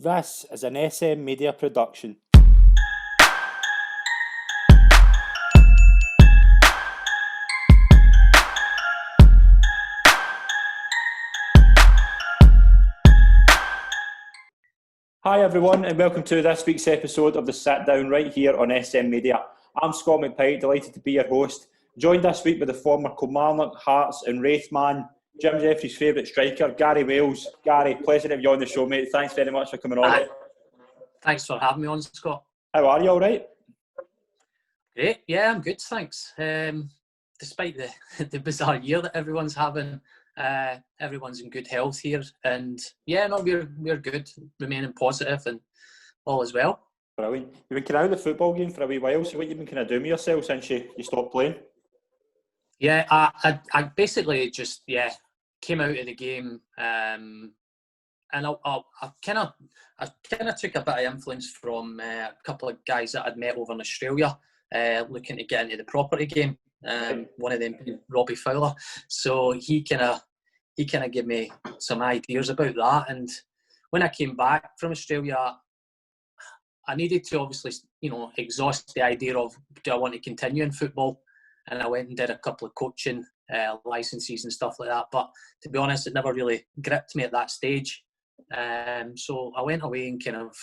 This is an SM Media production. Hi everyone and welcome to this week's episode of The Sit Down right here on SM Media. I'm Scott McPike, delighted to be your host. Joined this week with the former Kilmarnock, Hearts and Raith man, Jim Jeffries' favourite striker, Gary Wales. Gary, pleasure to have you on the show, mate. Thanks very much for coming on. Hi. Thanks for having me on, Scott. How are you, all right? Great, yeah, I'm good, thanks. Despite the bizarre year that everyone's having, everyone's in good health here, and yeah, no, we're good, remaining positive, and all is well. Brilliant. You've been kind of out of the football game for a wee while, so what you've been kind of doing with yourself since you stopped playing? Yeah, I basically just came out of the game, and I kind of took a bit of influence from a couple of guys that I'd met over in Australia, looking to get into the property game. One of them being Robbie Fowler, so he kind of gave me some ideas about that. And when I came back from Australia, I needed to obviously, exhaust the idea of, do I want to continue in football? And I went and did a couple of coaching licenses and stuff like that. But to be honest, it never really gripped me at that stage. So I went away and kind of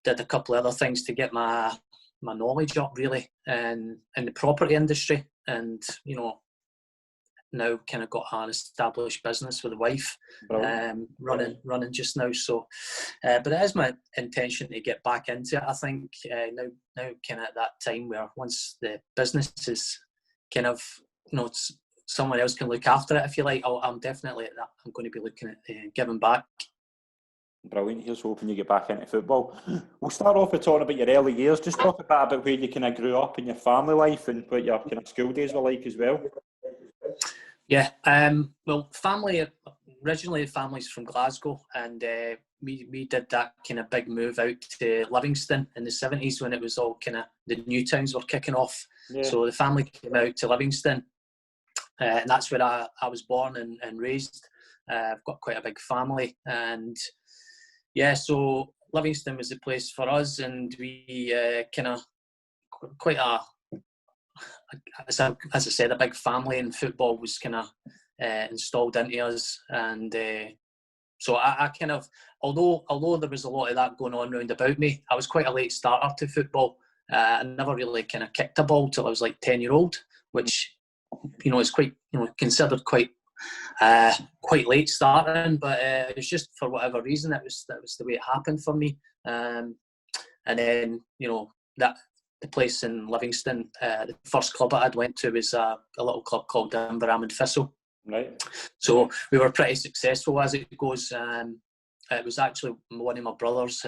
did a couple of other things to get my knowledge up, really, in the property industry. And, now kind of got an established business with a wife, running just now. So, but it is my intention to get back into it. I think now kind of at that time where once the business is kind of, someone else can look after it, if you like. I'm definitely at that. I'm going to be looking at giving back. Brilliant. Here's hoping you get back into football. We'll start off with talking about your early years. Just talk a bit about where you kind of grew up in your family life and what your kind of school days were like as well. Yeah, well, originally the family's from Glasgow, and we did that kind of big move out to Livingston in the 70s when it was all kind of, the new towns were kicking off. Yeah. So the family came out to Livingston, and that's where I was born and raised. I've got quite a big family, and yeah, so Livingston was the place for us, and we kind of quite as I said, a big family, and football was kind of installed into us. And so I kind of, although there was a lot of that going on round about me, I was quite a late starter to football. I never really kind of kicked a ball till I was like 10-year-old, which is quite considered quite late starting. But it was just for whatever reason that was the way it happened for me. And then the place in Livingston, the first club I'd went to was a little club called Inverarmond Thistle. Right. So we were pretty successful as it goes. It was actually one of my brothers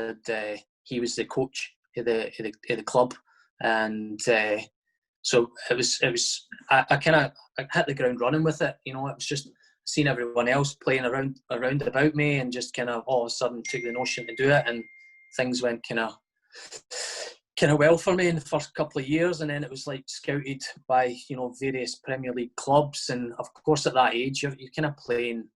he was the coach of the club, and so it was. I kind of hit the ground running with it. It was just seeing everyone else playing around about me, and just kind of all of a sudden took the notion to do it, and things went kind of well for me in the first couple of years. And then it was like scouted by various Premier League clubs, and of course at that age you're kind of playing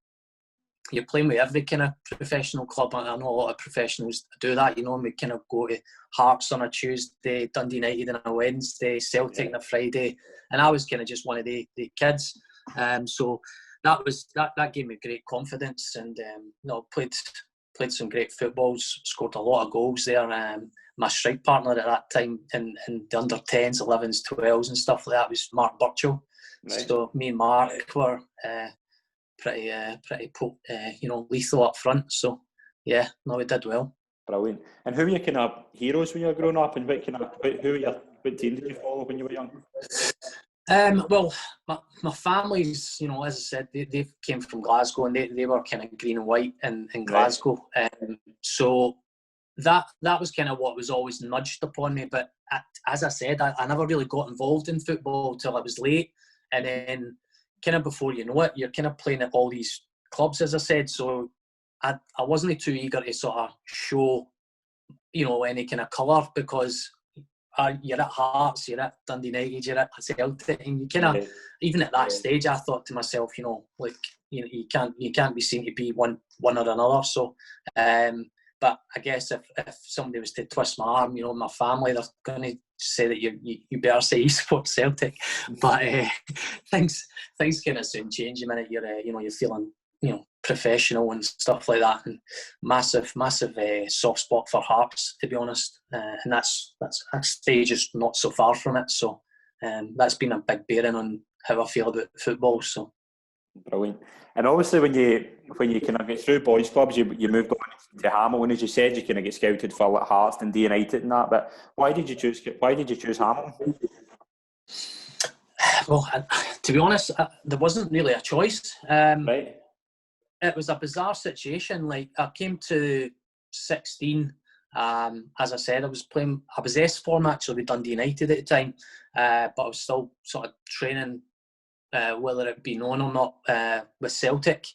with every kind of professional club. I know a lot of professionals do that, and we kind of go to Hearts on a Tuesday, Dundee United on a Wednesday, Celtic on a Friday, and I was kind of just one of the kids. So that gave me great confidence, and played some great footballs, scored a lot of goals there. My strike partner at that time in the under 10s, 11s, 12s and stuff like that was Mark Burchell. Right. So me and Mark were pretty lethal up front. So yeah, no, we did well. Brilliant. And who were your kind of heroes when you were growing up, and what team did you follow when you were young? Well, my family's, as I said, they came from Glasgow, and they were kind of green and white in Glasgow. Right. So that was kind of what was always nudged upon me. But as I said, I never really got involved in football till I was late. And then kind of before you know it, you're kind of playing at all these clubs, as I said. So I wasn't too eager to sort of show, any kind of colour, because you're at Hearts, you're at Dundee United, you're at Celtic, and you kind of, even at that stage, I thought to myself, you can't be seen to be one or another. So But I guess if somebody was to twist my arm, you know, my family, they're going to say that you better say eSports Celtic. But things kind of soon change the minute you're feeling, you know, professional and stuff like that. And massive soft spot for Hearts, to be honest. And that's stage is not so far from it. So that's been a big bearing on how I feel about football. So. Brilliant. And obviously, when you kind of get through boys' clubs, you moved on to Hamilton, as you said. You kind of get scouted for like Hearts and Reuniting and that. But why did you choose Hamilton? Well, to be honest, there wasn't really a choice. Right. It was a bizarre situation. Like, I came to 16. As I said, I was S form actually with Dundee United at the time, but I was still sort of training. Whether it be known or not, with Celtic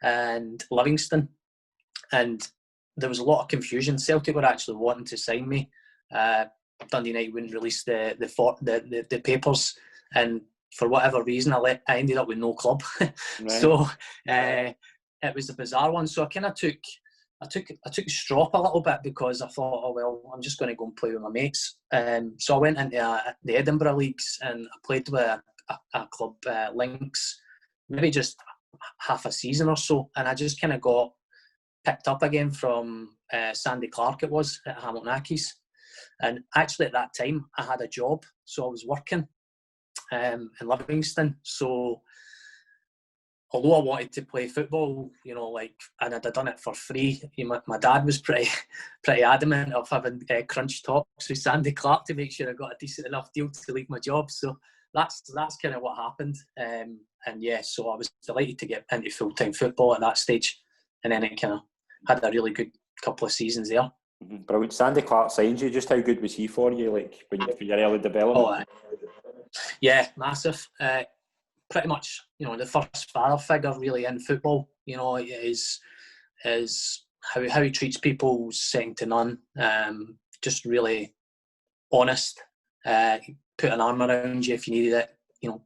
and Livingston, and there was a lot of confusion. Celtic were actually wanting to sign me. Dundee United wouldn't release the papers, and for whatever reason, I ended up with no club. Right. So it was a bizarre one. So I kind of took a strop a little bit because I thought, oh well, I'm just going to go and play with my mates. So I went into the Edinburgh leagues and I played with a club, Lynx, maybe just half a season or so, and I just kind of got picked up again from Sandy Clark, it was, at Hamilton Accies. And actually at that time I had a job, so I was working in Livingston. So although I wanted to play football, you know, like, and I'd done it for free, my dad was pretty adamant of having crunch talks with Sandy Clark to make sure I got a decent enough deal to leave my job. So that's kind of what happened. And yeah, so I was delighted to get into full-time football at that stage. And then it kind of had a really good couple of seasons there. Mm-hmm. Brilliant. Sandy Clark signed you. Just how good was he for you, like, for your early development? Yeah, massive. Pretty much, you know, the first father figure really in football. You know, is how he treats people, second to none. Just really honest. Put an arm around you if you needed it. You know,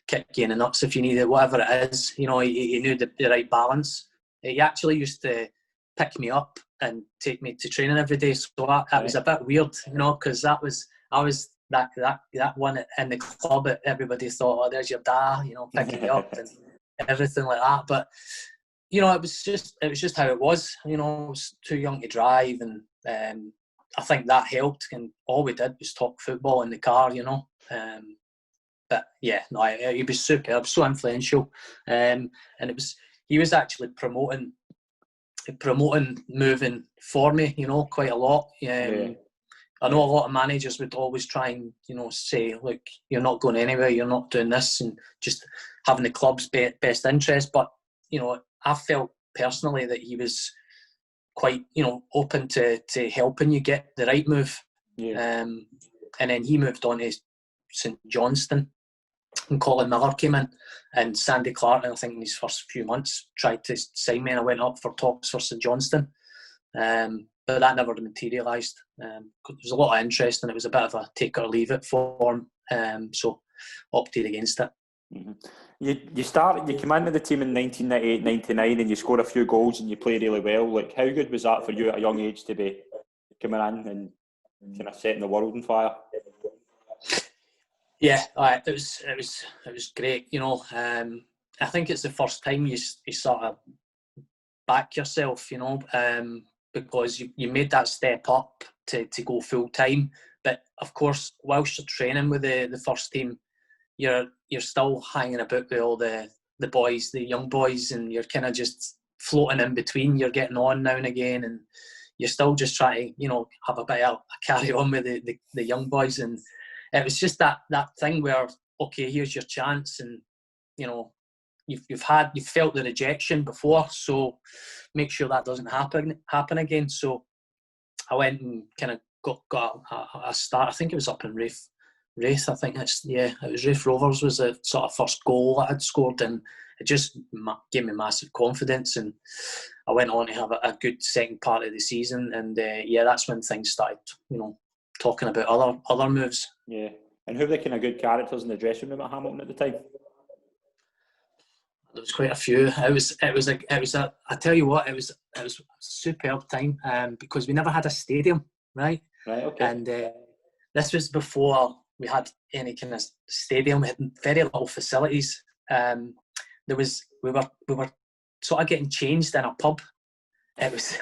kick you in the nuts if you needed it. Whatever it is, you know, he knew the right balance. He actually used to pick me up and take me to training every day. So that was a bit weird, you know, because I was that one in the club that everybody thought, oh, there's your dad, you know, picking you up and everything like that. But you know, it was just how it was. You know, I was too young to drive, and I think that helped. And all we did was talk football in the car, you know. But yeah, no, he was superb, so influential, and he was actually promoting moving for me, you know, quite a lot. I know a lot of managers would always try and, you know, say, look, you're not going anywhere, you're not doing this, and just having the club's best interest. But, you know, I felt personally that he was quite, you know, open to helping you get the right move. Yeah. And then he moved on to St Johnstone, and Colin Miller came in, and Sandy Clark, I think in his first few months, tried to sign me, and I went up for talks for St Johnstone. But that never materialised. There was a lot of interest, and it was a bit of a take or leave it form. So opted against it. Mm-hmm. You came into the team in 1998-99, and you scored a few goals and you played really well. Like, how good was that for you at a young age to be coming in and kind of setting the world on fire? Yeah, it was great. You know, I think it's the first time you sort of back yourself, you know, because you made that step up to go full time. But of course, whilst you're training with the first team, you're still hanging about with all the boys, the young boys, and you're kind of just floating in between. You're getting on now and again, and you're still just trying to, you know, have a bit of a carry on with the young boys. And it was just that thing where, okay, here's your chance, and you know, you've felt the rejection before, so make sure that doesn't happen again. So I went and kind of got a start. I think it was up in Raith. I think it was Raith Rovers was the sort of first goal I had scored, and it just gave me massive confidence. And I went on to have a good second part of the season, and that's when things started, you know, talking about other moves. Yeah. And who were the kind of good characters in the dressing room at Hamilton at the time? There was quite a few. I tell you what, it was a superb time because we never had a stadium, right? Right. Okay. And this was before we had any kind of stadium. We had very little facilities. We were sort of getting changed in a pub. It was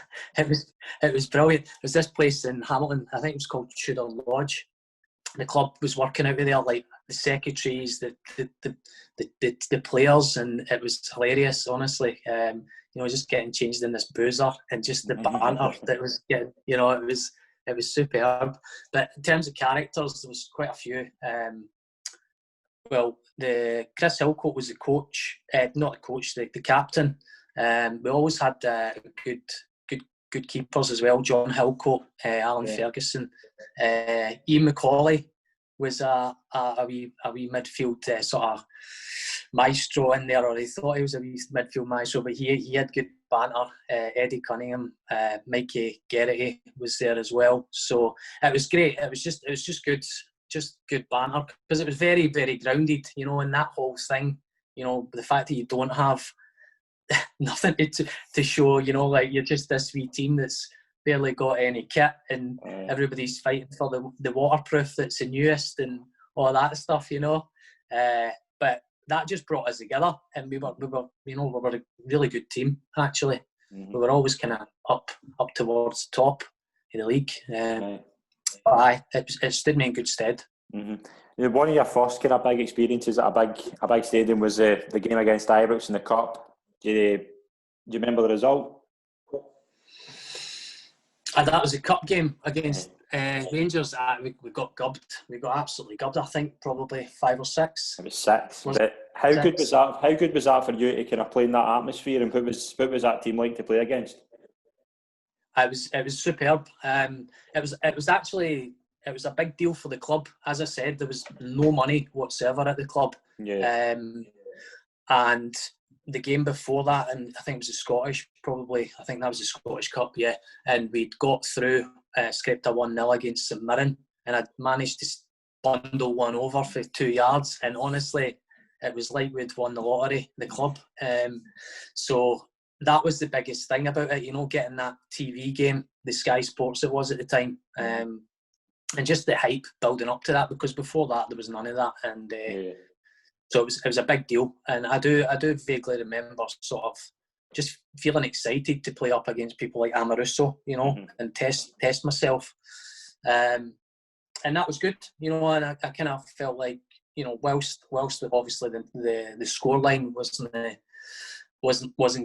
brilliant. It was this place in Hamilton. I think it was called Tudor Lodge. The club was working out of there, like the secretaries, the players, and it was hilarious. Honestly, just getting changed in this boozer and just the banter that was getting. It was superb. But in terms of characters, there was quite a few. The Chris Hillcoat was the coach, not the coach, the captain. We always had good keepers as well. John Hillcoat, Alan Ferguson, Ian McCauley was a wee midfield sort of maestro in there, or he thought he was a wee midfield maestro, but he had good banter. Eddie Cunningham, Mikey Geraghty was there as well. So it was great. It was just good banter because it was very, very grounded. In that whole thing. The fact that you don't have nothing to show. Like you're just this wee team that's barely got any kit, and everybody's fighting for the waterproof that's the newest and all that stuff. But that just brought us together, and we were a really good team actually. We were always kind of up towards the top of the league. But it stood me in good stead. One of your first kind of big experiences at a big stadium was the game against Ibrox in the Cup. Do you remember the result? That was a cup game against Rangers. We got gubbed. We got absolutely gubbed. I think probably 5 or 6. It was 6. But how good was that? How good was that for you to kind of play in that atmosphere? And what was that team like to play against? It was superb. It was a big deal for the club. As I said, there was no money whatsoever at the club. Yeah. And the game before that, and I think it was the Scottish, probably. I think that was the Scottish Cup, yeah. And we'd got through, scraped a 1-0 against St Mirren, and I'd managed to bundle one over for 2 yards. And honestly, it was like we'd won the lottery, the club. So that was the biggest thing about it, getting that TV game, the Sky Sports it was at the time. And just the hype building up to that, because before that there was none of that. And so it was a big deal, and I do vaguely remember sort of just feeling excited to play up against people like Amoruso, and test myself, and that was good, and I kind of felt like, whilst obviously the scoreline wasn't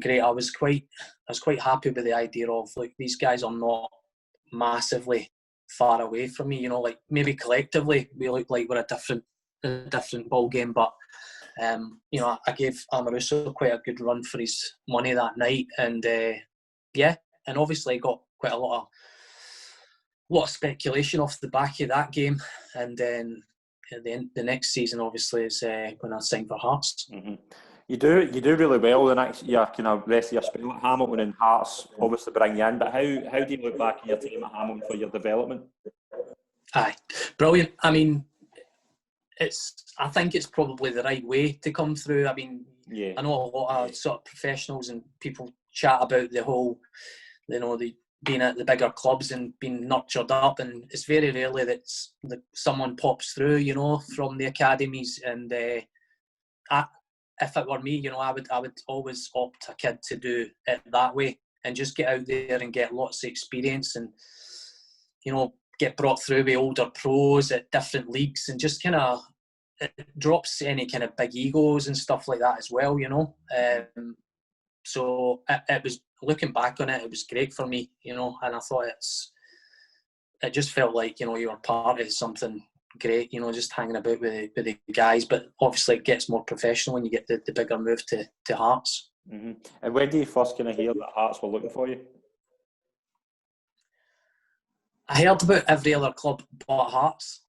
great, I was quite happy with the idea of, like, these guys are not massively far away from me, like maybe collectively we look like we're a different ball game, but I gave Amoruso quite a good run for his money that night, and and obviously got quite a lot of speculation off the back of that game, and then the next season obviously is when I signed for Hearts. You do really well the next year, rest of your spell at Hamilton, and Hearts obviously bring you in. But how do you look back at your team at Hamilton for your development? Aye, brilliant. I mean, I think it's probably the right way to come through. I mean, I know a lot of sort of professionals and people chat about the whole, the being at the bigger clubs and being nurtured up, and it's very rarely that someone pops through, from the academies. And if it were me, I would always opt a kid to do it that way and just get out there and get lots of experience, and get brought through with older pros at different leagues, and just kind of it drops any kind of big egos and stuff like that as well, so it was, looking back on it, it was great for me, and I thought it just felt like, you were part of something great, just hanging about with the guys. But obviously it gets more professional when you get the bigger move to Hearts. And when did you first kind of hear that Hearts were looking for you? I heard about every other club but Hearts.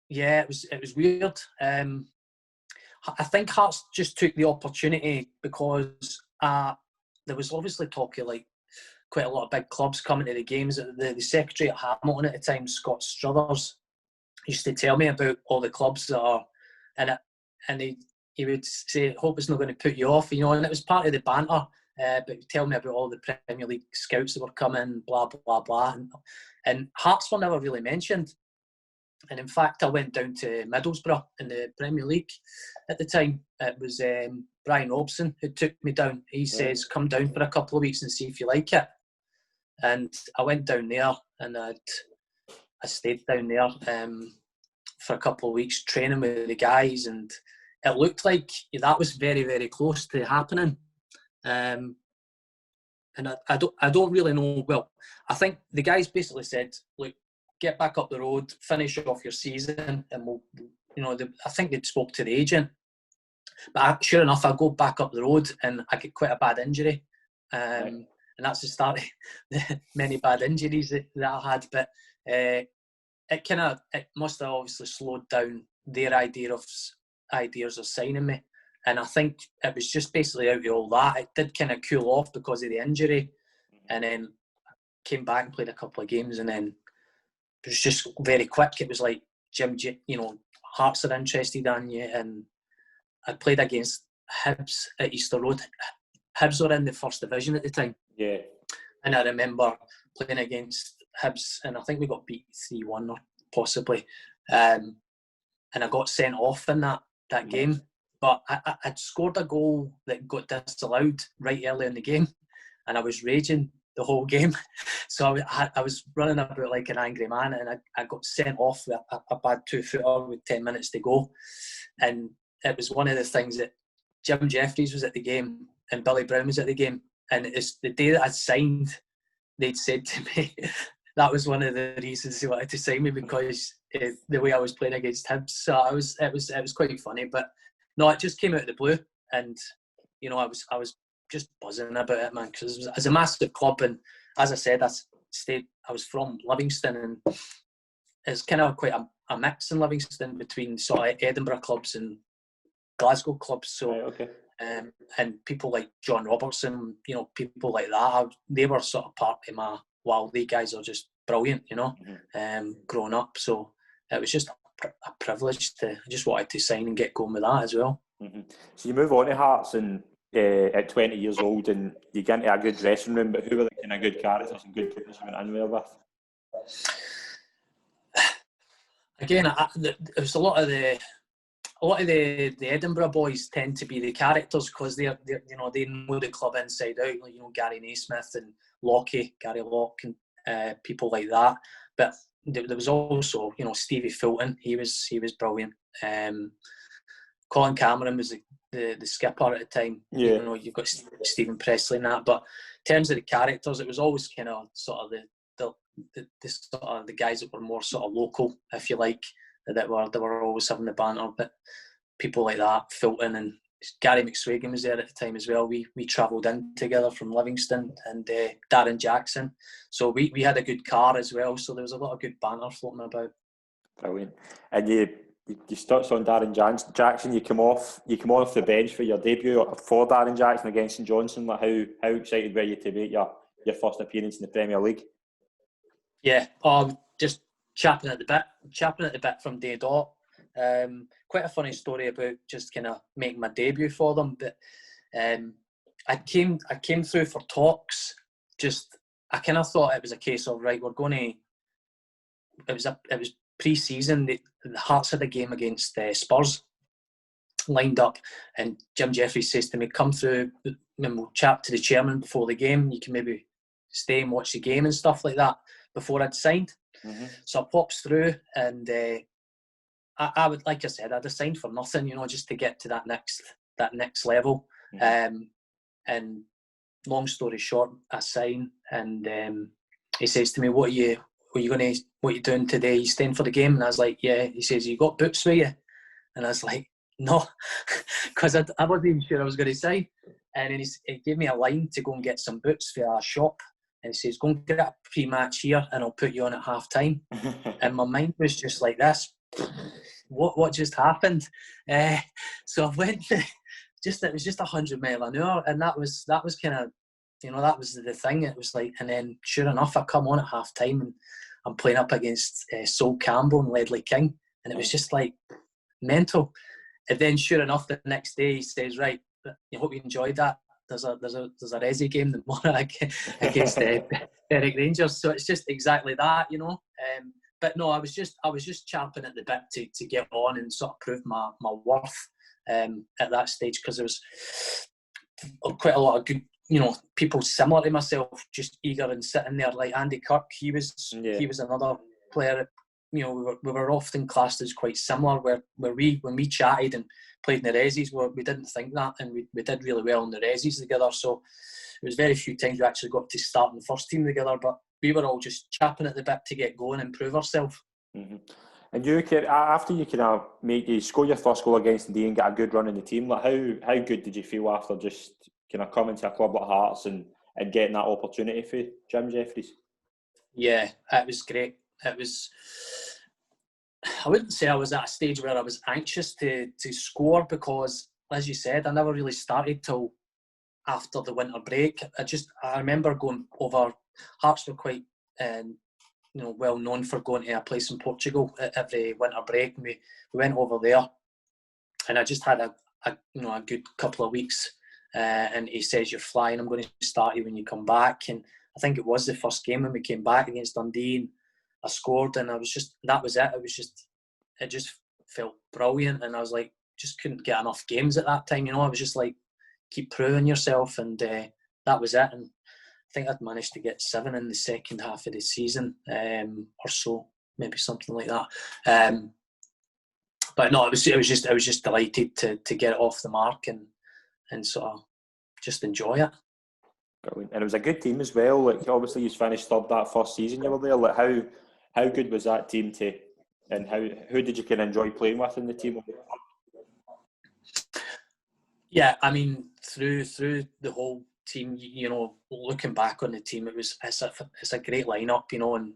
Yeah, it was weird. I think Hearts just took the opportunity because there was obviously talk of, like, quite a lot of big clubs coming to the games. The secretary at Hamilton at the time, Scott Struthers, used to tell me about all the clubs that are in it, and would say, "Hope it's not going to put you off," and it was part of the banter. But he'd tell me about all the Premier League scouts that were coming, blah blah blah, and Hearts were never really mentioned. And in fact, I went down to Middlesbrough in the Premier League at the time. It was Brian Robson who took me down. He says, "Come down for a couple of weeks and see if you like it." And I went down there, and I stayed down there for a couple of weeks training with the guys, and it looked like that was very, very close to happening. And I don't really know. Well, I think the guys basically said, "Look, get back up the road, finish off your season, and we'll." I think they'd spoke to the agent, but sure enough, I go back up the road and I get quite a bad injury, and that's the start of the many bad injuries that I had. But it must have obviously slowed down their ideas of signing me. And I think it was just basically out of all that. It did kind of cool off because of the injury. And then came back and played a couple of games. And then it was just very quick. It was like, Hearts are interested in you. And I played against Hibs at Easter Road. Hibs were in the first division at the time. Yeah. And I remember playing against Hibs, and I think we got beat 3-1 or possibly. And I got sent off in that game. But I'd scored a goal that got disallowed right early in the game, and I was raging the whole game. So I was running about like an angry man, and I got sent off with a bad 2-footer with 10 minutes to go. And it was one of the things that Jim Jeffries was at the game and Billy Brown was at the game. And it's the day that I signed, they'd said to me that was one of the reasons they wanted to sign me, because the way I was playing against Hibs. So it was quite funny. But no, it just came out of the blue, and I was just buzzing about it, man, because it was a massive club, and as I said, I was from Livingston, and it's kind of quite a mix in Livingston between sort of Edinburgh clubs and Glasgow clubs. So, and people like John Robertson, people like that, they were sort of part of my. Wow, these guys are just brilliant, growing up. So it was just a privilege I just wanted to sign and get going with that as well. Mm-hmm. So you move on to Hearts and at 20 years old, and you get into a good dressing room, but who were the kind of good characters and good players you went in there with? Again, it was a lot of the Edinburgh boys tend to be the characters, because they know the club inside out. Gary Naismith and Gary Locke, and people like that. But there was also Stevie Fulton. He was brilliant. Colin Cameron was the skipper at the time. Yeah. You've got Stephen Presley and that. But in terms of the characters, it was always kind of sort of the guys that were more sort of local, if you like, that were always having the banter. But people like that, Fulton, and Gary McSwagan was there at the time as well. We travelled in together from Livingston, and Darren Jackson. So we had a good car as well. So there was a lot of good banter floating about. Brilliant. And you touched on Darren Jackson. You come off the bench for your debut for Darren Jackson against St Johnstone. Like how excited were you to make your first appearance in the Premier League? Yeah, just chapping at the bit from day dot. Quite a funny story about just kind of making my debut for them. But I came through for talks. I kind of thought it was a case of, right, we're going to. It was pre-season. The Hearts had a game against Spurs lined up, and Jim Jeffries says to me, "Come through, and we'll chat to the chairman before the game. You can maybe stay and watch the game and stuff like that." Before I'd signed. Mm-hmm. So I pops through, and I would, like I said, I'd have signed for nothing, just to get to that next level. Mm-hmm. And long story short, I sign, and he says to me, "What are you doing today? You staying for the game?" And I was like, "Yeah." He says, "You got boots with you?" And I was like, "No," because I wasn't even sure I was going to sign. And then he gave me a line to go and get some boots for a shop. And he says, "Go and get a pre-match here, and I'll put you on at half-time." And my mind was just like this. What just happened? So I went. It was just 100 mile an hour, and that was kind of, that was the thing. It was like, and then sure enough, I come on at half-time, and I'm playing up against Sol Campbell and Ledley King, and it was just like mental. And then, sure enough, the next day he says, "Right, I hope you enjoyed that. There's a Resi game tomorrow against Berwick Rangers." So it's just exactly that, you know. But no, I was just champing at the bit to get on and sort of prove my worth at that stage, because there was quite a lot of good, you know, people similar to myself, just eager and sitting there. Like Andy Kirk, he was another player. You know, we were often classed as quite similar. Where when we chatted and played in the Resis, we didn't think that, and we did really well in the Resis together. So it was very few times we actually got to start in the first team together. But we were all just chapping at the bit to get going and prove ourselves. Mm-hmm. And you, after you kind of you score your first goal against Dundee and get a good run in the team, like how good did you feel after just kind of coming to a club like Hearts and getting that opportunity for Jim Jeffries? Yeah, it was great. It was. I wouldn't say I was at a stage where I was anxious to score, because, as you said, I never really started till after the winter break. I remember going over. Hearts were quite, well known for going to a place in Portugal every winter break. And we went over there, and I just had a good couple of weeks. And he says, "You're flying. I'm going to start you when you come back." And I think it was the first game when we came back against Dundee, and I scored, and that was it. It just felt brilliant, and I was like, just couldn't get enough games at that time. You know, I was just like, keep proving yourself, and that was it. And I think I'd managed to get 7 in the second half of the season, or so, maybe something like that. But no, I was just delighted to get it off the mark and sort of just enjoy it. Brilliant. And it was a good team as well. Like, obviously you finished third that first season you were there. Like, how good was that team and who did you kind of enjoy playing with in the team? Yeah, I mean, through the whole team, you know, looking back on the team, it's a great lineup, you know, and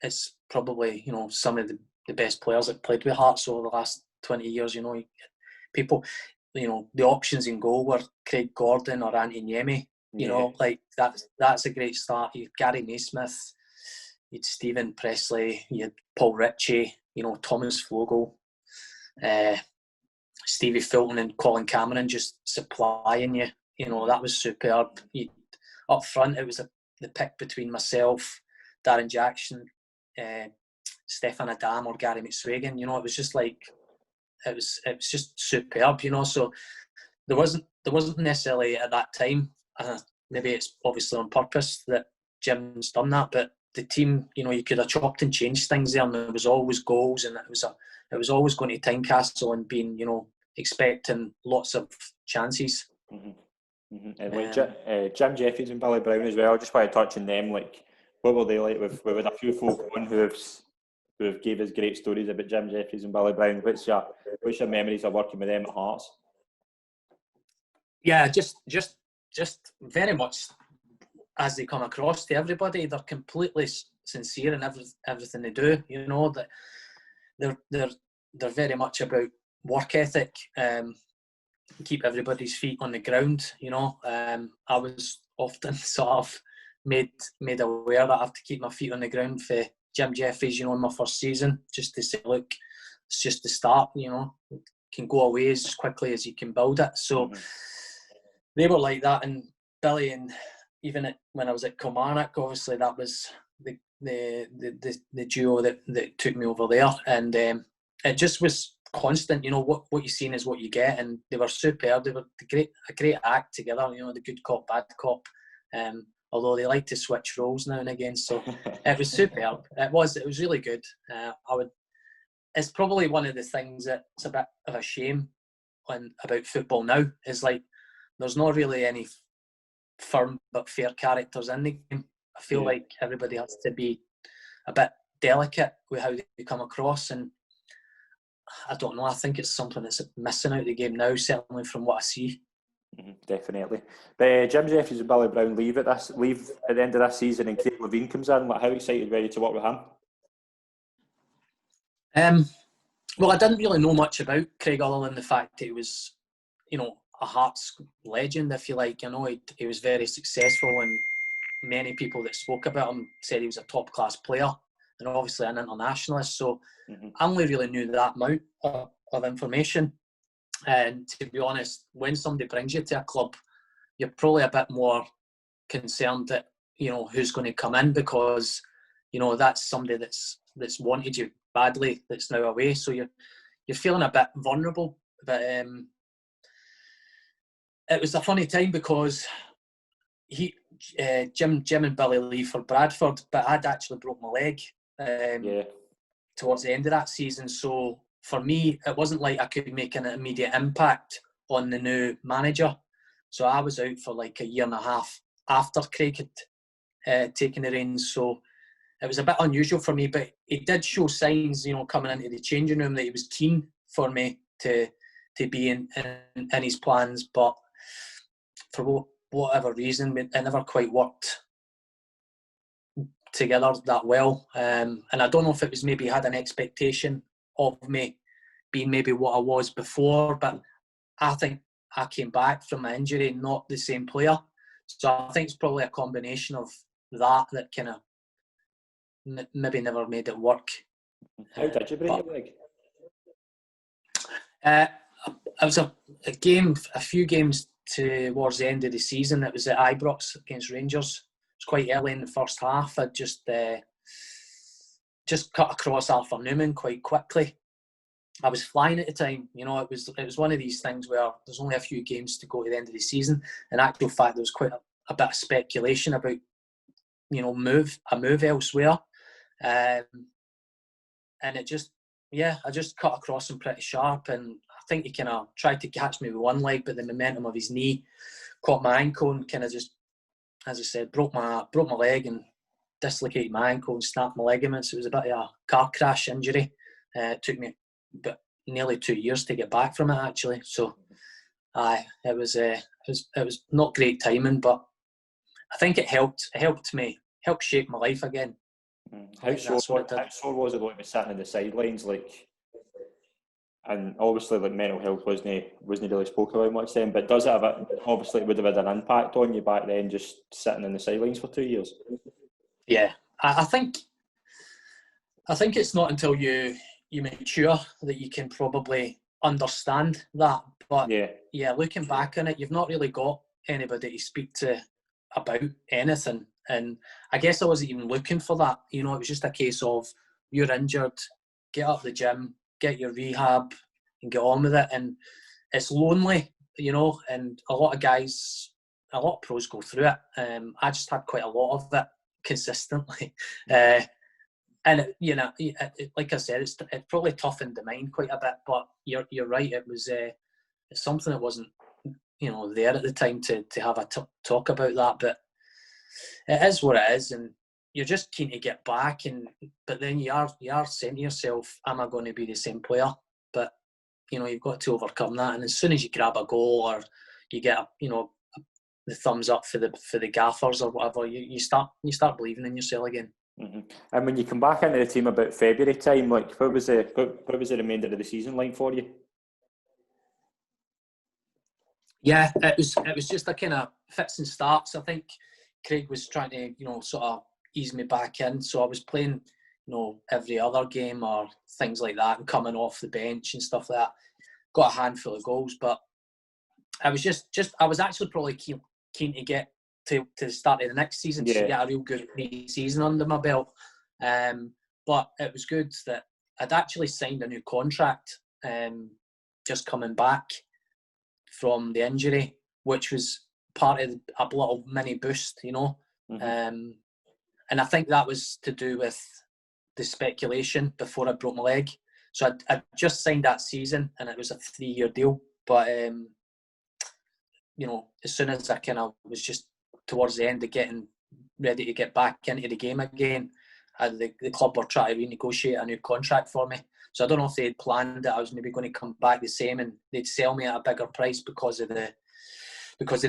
it's probably, you know, some of the best players that played with Hearts over the last 20 years. You know, people, you know, the options in goal were Craig Gordon or Anthony Niemi. You know, like that's a great start. You had Gary Naismith, you had Stephen Presley, you had Paul Ritchie, you know, Thomas Flogel, Stevie Fulton and Colin Cameron just supplying you. You know, that was superb. Up front, it was the pick between myself, Darren Jackson, Stefan Adam or Gary McSwagan. You know, it was just like, it was just superb, you know. So there wasn't necessarily at that time, maybe it's obviously on purpose that Jim's done that, but the team, you know, you could have chopped and changed things there, and there was always goals, and it was always going to Tynecastle and being, you know, expecting lots of chances. Mm-hmm. Mm-hmm. And like Jim Jeffries and Billy Brown as well, just want to touch on them. Like, what were they like? We've had a few folk on who have gave us great stories about Jim Jeffries and Billy Brown. What's your memories of working with them at Hearts? Yeah, just very much as they come across to everybody. They're completely sincere in everything they do. You know, that they're very much about work ethic. Keep everybody's feet on the ground. You know, I was often sort of made aware that I have to keep my feet on the ground for Jim Jeffries. You know, in my first season, just to say, look, it's just the start. You know, it can go away as quickly as you can build it. So they were like that, and Billy, and even when I was at Kilmarnock, obviously that was the duo that took me over there, and it just was constant. You know, what you're seeing is what you get, and they were superb. They were a great act together. You know, the good cop, bad cop. Although they like to switch roles now and again, so it was superb. It was really good. It's probably one of the things that's a bit of a shame about football now, is like there's not really any firm but fair characters in the game. I feel like everybody has to be a bit delicate with how they come across, and I don't know, I think it's something that's missing out of the game now, certainly from what I see. Definitely. But Jim Jeffries and Billy Brown leave at the end of this season, and Craig Levine comes in. Like, how excited were you to work with him? Well, I didn't really know much about Craig other than the fact that he was, you know, a Hearts legend, if you like. You know, he was very successful, and many people that spoke about him said he was a top-class player, and obviously an internationalist. So I only really knew that amount of information. And to be honest, when somebody brings you to a club, you're probably a bit more concerned that, who's going to come in, because, that's somebody that's wanted you badly that's now away. So you're feeling a bit vulnerable. But it was a funny time because Jim and Billy leave for Bradford, but I'd actually broke my leg towards the end of that season. So for me, it wasn't like I could make an immediate impact on the new manager. So I was out for like a year and a half after Craig had taken the reins. So it was a bit unusual for me, but he did show signs, coming into the changing room, that he was keen for me to be in his plans. But for whatever reason, it never quite worked together that well. And I don't know if it was maybe had an expectation of me being maybe what I was before, but I think I came back from my injury not the same player. So I think it's probably a combination of that kind of maybe never made it work. How did you break your leg? It was a few games towards the end of the season. It was at Ibrox against Rangers. It was quite early in the first half. I just cut across Arthur Newman quite quickly. I was flying at the time. It was one of these things where there's only a few games to go to the end of the season. In actual fact, there was quite a bit of speculation about, a move elsewhere. And it just, I just cut across him pretty sharp, and I think he kind of tried to catch me with one leg, but the momentum of his knee caught my ankle and kind of just, as I said, broke my leg and dislocated my ankle and snapped my ligaments. It was a bit of a car crash injury. It took me nearly 2 years to get back from it, actually. So, it was not great timing, but I think it helped shape my life again. How sore was it, like, be sitting on the sidelines, like, and obviously, like, mental health wasn't really spoken about much then, but does it have obviously it would have had an impact on you back then, just sitting in the sidelines for 2 years? Yeah, I think it's not until you mature that you can probably understand that. But yeah, looking back on it, you've not really got anybody to speak to about anything. And I guess I wasn't even looking for that. It was just a case of, you're injured, get up the gym, get your rehab and get on with it. And it's lonely, and a lot of pros go through it. I just had quite a lot of it consistently. And like I said, it's probably toughened the mind quite a bit. But you're right. It was it's something that wasn't there at the time to have a talk about that. But it is what it is, and you're just keen to get back. But then you are saying to yourself, "Am I going to be the same player?" But you've got to overcome that. And as soon as you grab a goal or you get the thumbs up for the gaffers or whatever, you start believing in yourself again. Mm-hmm. And when you come back into the team about February time, like, what was the remainder of the season like for you? Yeah, it was just a kind of fits and starts. I think Craig was trying to sort of ease me back in, so I was playing every other game or things like that, and coming off the bench and stuff like that. Got a handful of goals, but I was I was actually probably keen to get to the start of the next season to get a real good pre-season under my belt. But it was good that I'd actually signed a new contract just coming back from the injury, which was part of a little mini boost, Mm-hmm. And I think that was to do with the speculation before I broke my leg. So I just signed that season, and it was a 3-year deal. But as soon as I kind of was just towards the end of getting ready to get back into the game again, the club were trying to renegotiate a new contract for me. So I don't know if they had planned that I was maybe going to come back the same and they'd sell me at a bigger price because of the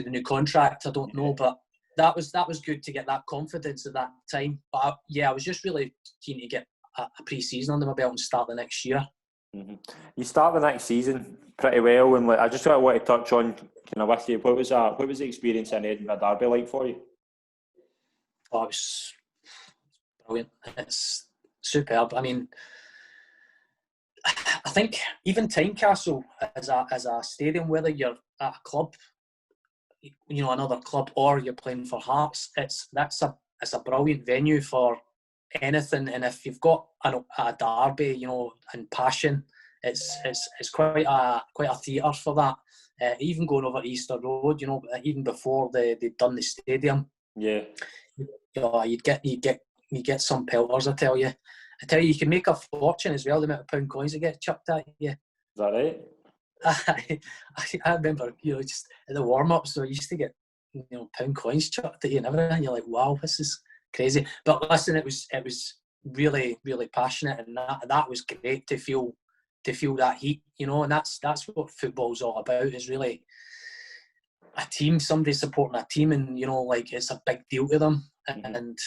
new contract. I don't know, but that was good to get that confidence at that time. But I was just really keen to get a pre-season under my belt and start the next year. Mm-hmm. You start the next season pretty well, and I just want to touch on kind of with you. What was the experience in Edinburgh Derby like for you? Oh, it was brilliant. It's superb. I mean, I think even Tynecastle as a stadium, whether you're at a club, another club, or you're playing for Hearts, it's a brilliant venue for anything. And if you've got a derby, and passion, it's quite a theatre for that. Even going over Easter Road, even before they'd done the stadium, you get some pelters. I tell you, you can make a fortune as well. The amount of pound coins that get chucked at you. Is that right? I remember, just at the warm-ups, so I used to get, pound coins chucked at you and everything. And you're like, wow, this is crazy. But listen, it was really, really passionate, and that was great to feel that heat, and that's what football's all about. Is really a team, somebody supporting a team, and it's a big deal to them. Mm-hmm. And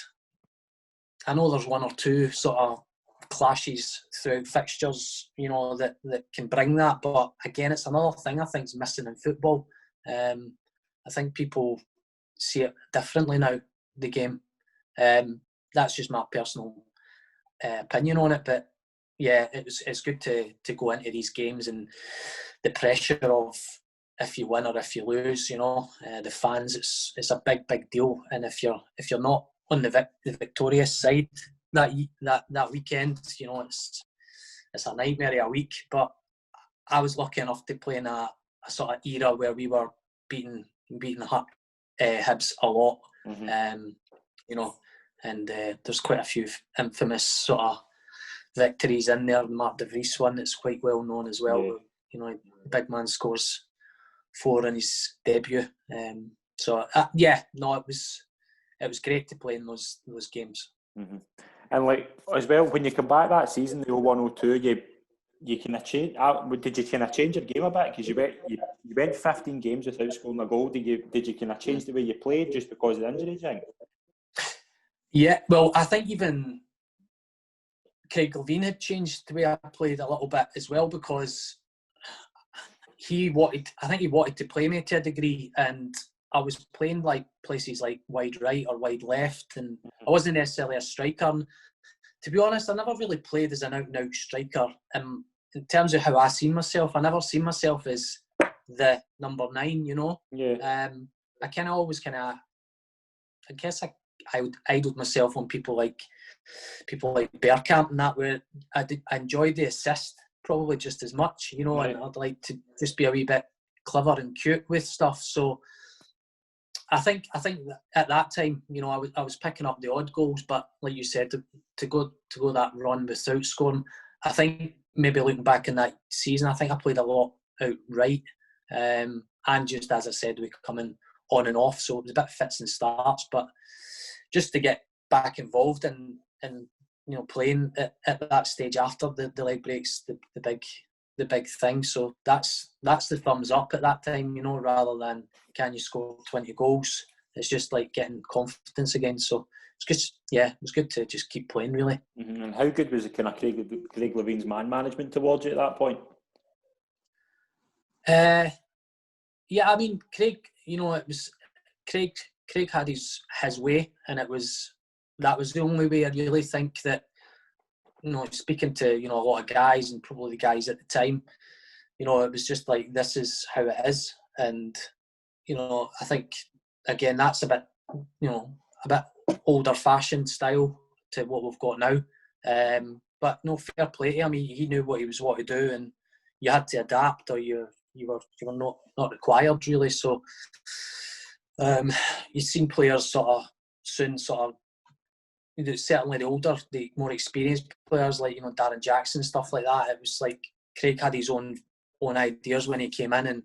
I know there's one or two sort of clashes throughout fixtures, that can bring that. But again, it's another thing I think is missing in football. I think people see it differently now, the game. That's just my personal opinion on it. But yeah, it's good to go into these games, and the pressure of if you win or if you lose, the fans, it's a big deal. And if you're not on the victorious side that weekend, it's a nightmare of a week. But I was lucky enough to play in a sort of era where we were beating Hibs a lot. Mm-hmm. And there's quite a few infamous sort of victories in there. Mark De Vries one that's quite well known as well. Yeah. Where, big man scores 4 in his debut. It was great to play in those games. Mm-hmm. And as well, when you come back that season, the 01-02, you kind of change. Did you kind of change your game a bit? Because you went 15 games without scoring a goal. Did you kind of change the way you played just because of the injuries? Yeah, well, I think even Craig Levine had changed the way I played a little bit as well, because he wanted to play me to a degree, and I was playing places like wide right or wide left, and I wasn't necessarily a striker. And to be honest, I never really played as an out-and-out striker. In terms of how I seen myself, I never seen myself as the number 9, Yeah. I guess I idled myself on people like Bergkamp and that, where I enjoyed the assist probably just as much, Right. And I'd like to just be a wee bit clever and cute with stuff. So I think at that time, I was picking up the odd goals, but like you said, to go that run without scoring, I think maybe looking back in that season, I think I played a lot out right, and just as I said, we coming on and off, so it was a bit fits and starts, but just to get back involved in playing at that stage after the leg breaks, the big thing. So that's the thumbs up at that time, rather than can you score 20 goals. It's just like getting confidence again. So it's just, it was good to just keep playing, really. Mm-hmm. And how good was the kind of Craig Levine's man management towards you at that point? Yeah, I mean, Craig, it was Craig had his way, and that was the only way I really think that, speaking to, a lot of guys, and probably the guys at the time, it was just like, this is how it is. And, I think, again, that's a bit older fashioned style to what we've got now. But no, fair play to him. He knew what he was wanting to do, and you had to adapt, or you were not required, really. So you've seen players certainly the more experienced players, like Darren Jackson, stuff like that. It was like Craig had his own ideas when he came in, and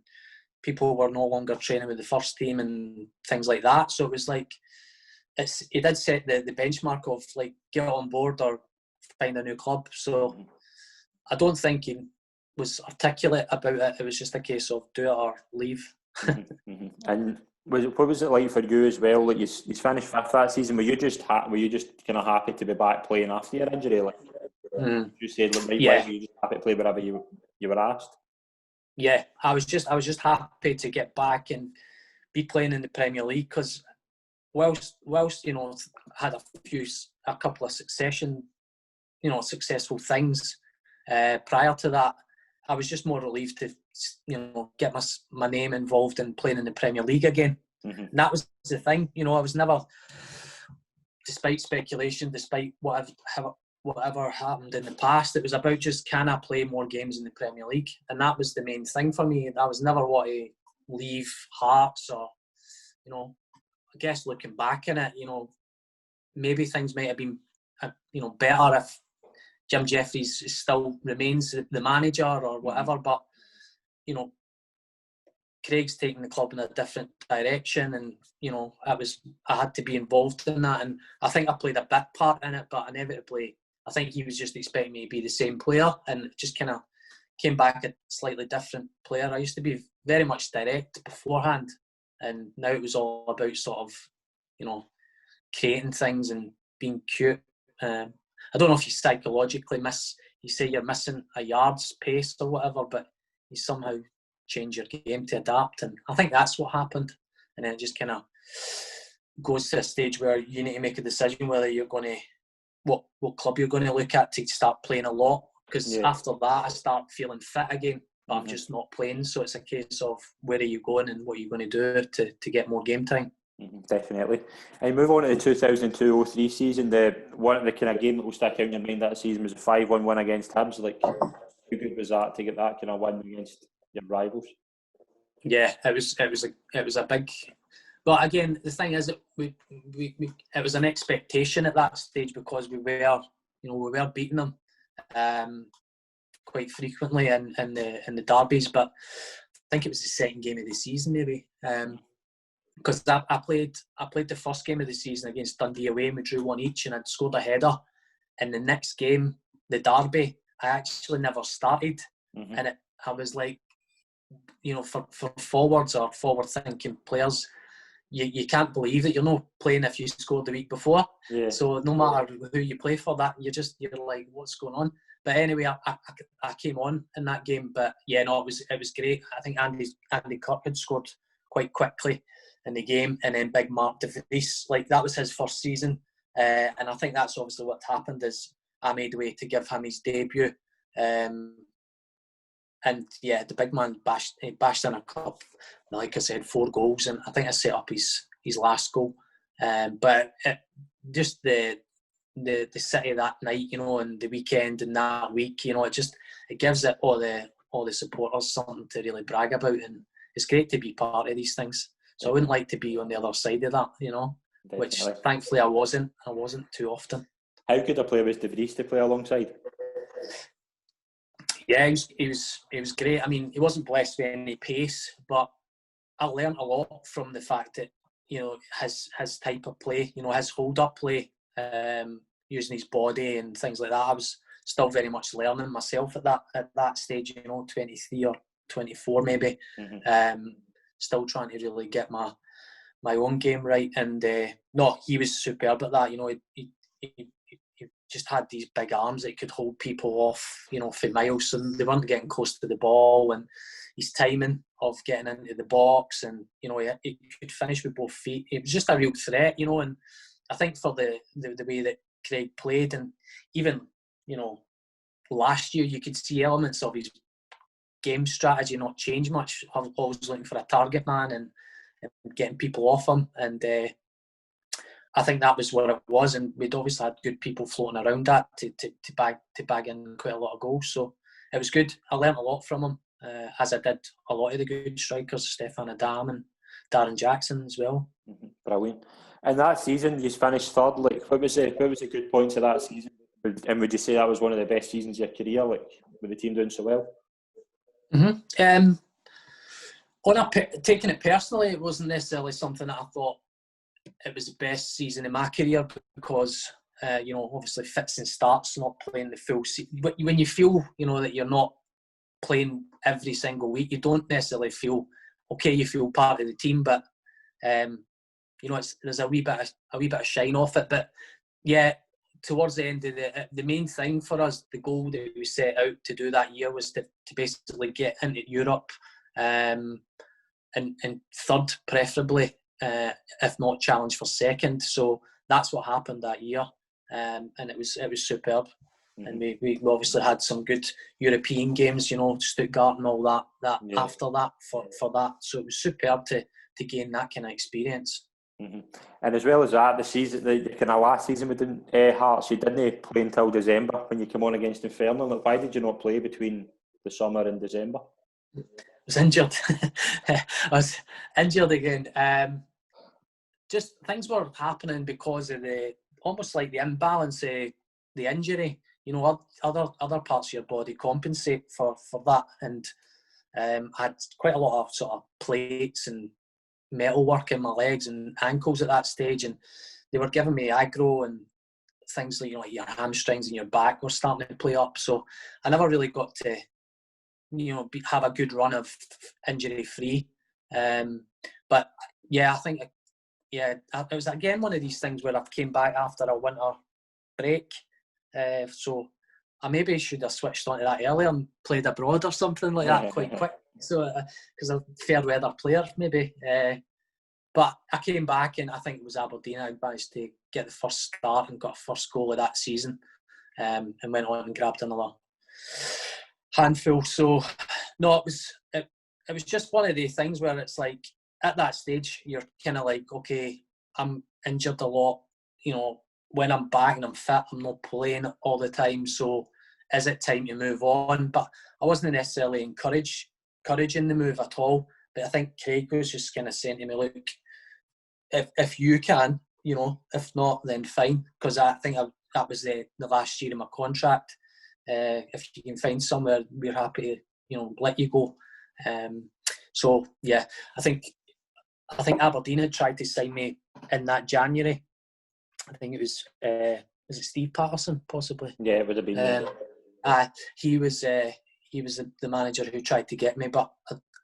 people were no longer training with the first team and things like that. So it was like, he did set the benchmark of like, get on board or find a new club. So I don't think he was articulate about it. It was just a case of do it or leave. Mm-hmm. And what was it like for you as well? Like you finished 5th that season. Were you just kind of happy to be back playing after your injury? Like you said, were you just happy to play wherever you were asked? Yeah, I was just happy to get back and be playing in the Premier League, because whilst had a couple of successful things, Prior to that, I was just more relieved to, get my name involved in playing in the Premier League again. Mm-hmm. And that was the thing. I was never, despite speculation, despite whatever happened in the past, it was about just, can I play more games in the Premier League? And that was the main thing for me. I was never want to leave Hearts, or, I guess looking back in it, maybe things might have been, better if Jim Jeffries still remains the manager or whatever. But, Craig's taking the club in a different direction, and, I had to be involved in that. And I think I played a big part in it, but inevitably, I think he was just expecting me to be the same player, and it just kind of came back a slightly different player. I used to be very much direct beforehand, and now it was all about sort of, creating things and being cute. I don't know if you psychologically you say you're missing a yard's pace or whatever, but you somehow change your game to adapt. And I think that's what happened. And then it just kind of goes to a stage where you need to make a decision whether you're going to, what club you're going to look at to start playing a lot. Because after that, I start feeling fit again, but I'm just not playing. So it's a case of where are you going and what are you going to do to get more game time. Definitely. And move on to the 2002-03 season. The one of the kind of game that will stick out in your mind that season was a 5-1 win against Hibs. Like, how good was that to get that kind of win against your rivals? Yeah, it was a big. But again, the thing is, it was an expectation at that stage, because we were beating them quite frequently in the derbies. But I think it was the second game of the season, maybe. Because I played the first game of the season against Dundee away, and we drew 1 each, and I'd scored a header. And the next game, the derby, I actually never started, and I was like, for forwards or forward-thinking players, you can't believe that you're not playing if you scored the week before. Yeah. So no matter who you play for, that you're like, what's going on? But anyway, I came on in that game. But yeah, no, it was great. I think Andy Kirk had scored quite quickly in the game, and then big Mark de Vries, like that was his first season, and I think that's obviously what happened, is I made way to give him his debut, and yeah, the big man bashed in a couple, like I said, 4 goals, and I think I set up his last goal, but just the city that night, and the weekend and that week, it gives it all the supporters something to really brag about, and it's great to be part of these things. So I wouldn't like to be on the other side of that, Definitely. Which thankfully I wasn't too often. How good a player was de Vries to play alongside? Yeah, he was great. I mean, he wasn't blessed with any pace, but I learned a lot from the fact that, his type of play, his hold-up play, using his body and things like that. I was still very much learning myself at that stage, 23 or 24 maybe. Still trying to really get my own game right, and no, he was superb at that. He just had these big arms that could hold people off, for miles, and they weren't getting close to the ball, and his timing of getting into the box, and he could finish with both feet. It was just a real threat, and I think for the way that Craig played, and even last year, you could see elements of his game strategy not change much. I'm always looking for a target man and getting people off him, and I think that was what it was. And we'd obviously had good people floating around that to bag in quite a lot of goals. So it was good. I learnt a lot from him, as I did a lot of the good strikers, Stefan Adam and Darren Jackson as well. Brilliant. And that season, you finished third. Like, what was the good points of that season? And would you say that was one of the best seasons of your career? Like, with the team doing so well? Taking it personally, it wasn't necessarily something that I thought it was the best season in my career, because obviously fits and starts, not playing the full season. But when you feel that you're not playing every single week, you don't necessarily feel okay. You feel part of the team, but there's a wee bit of shine off it. But yeah, towards the end of the main thing for us, the goal that we set out to do that year was to basically get into Europe, and third preferably, if not challenge for second. So that's what happened that year, and it was superb. And we obviously had some good European games, you know, Stuttgart and all that after that for that. So it was superb to gain that kind of experience. And as well as that, the season, the kind of last season within Hearts, you didn't play until December when you came on against Inferno. Like, why did you not play between the summer and December? I was injured. I was injured again. Just things were happening because of almost like the imbalance, the injury. You know, other parts of your body compensate for that, and I had quite a lot of sort of plates and metal work in my legs and ankles at that stage, and they were giving me aggro and things like, you know, like your hamstrings and your back were starting to play up. So I never really got to, you know, have a good run of injury free. But yeah, I think it was again one of these things where I came back after a winter break. So I maybe should have switched onto that earlier and played abroad or something like that quite quick. So because I'm a fair weather player maybe. But I came back and I think it was Aberdeen. I managed to get the first start and got a first goal of that season, and went on and grabbed another handful. So no, it was just one of the things where it's like at that stage you're kind of like, okay, I'm injured a lot, you know. When I'm back and I'm fit, I'm not playing all the time. So is it time to move on? But I wasn't necessarily encouraging the move at all. But I think Craig was just kind of saying to me, look, if you can, you know, if not, then fine. Because I think that was the last year of my contract. If you can find somewhere, we're happy to, you know, let you go. So yeah, I think Aberdeen had tried to sign me in that January. I think it was it Steve Patterson, possibly? Yeah, it would have been. He was the manager who tried to get me, but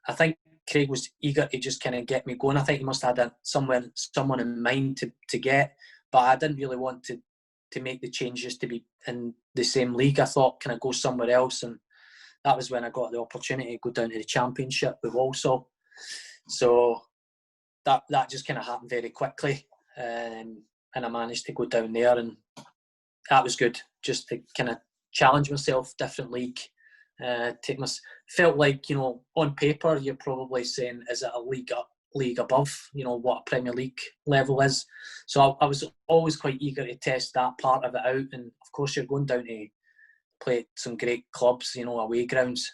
I think Craig was eager to just kind of get me going. I think he must have had someone in mind to get, but I didn't really want to make the change just to be in the same league. I thought, can I go somewhere else? And that was when I got the opportunity to go down to the Championship with Walsall. So that just kind of happened very quickly. And I managed to go down there, and that was good, just to kind of challenge myself, different league. Felt like, you know, on paper you're probably saying, is it a league above, you know, what a Premier League level is. So I was always quite eager to test that part of it out, and of course you're going down to play at some great clubs, you know, away grounds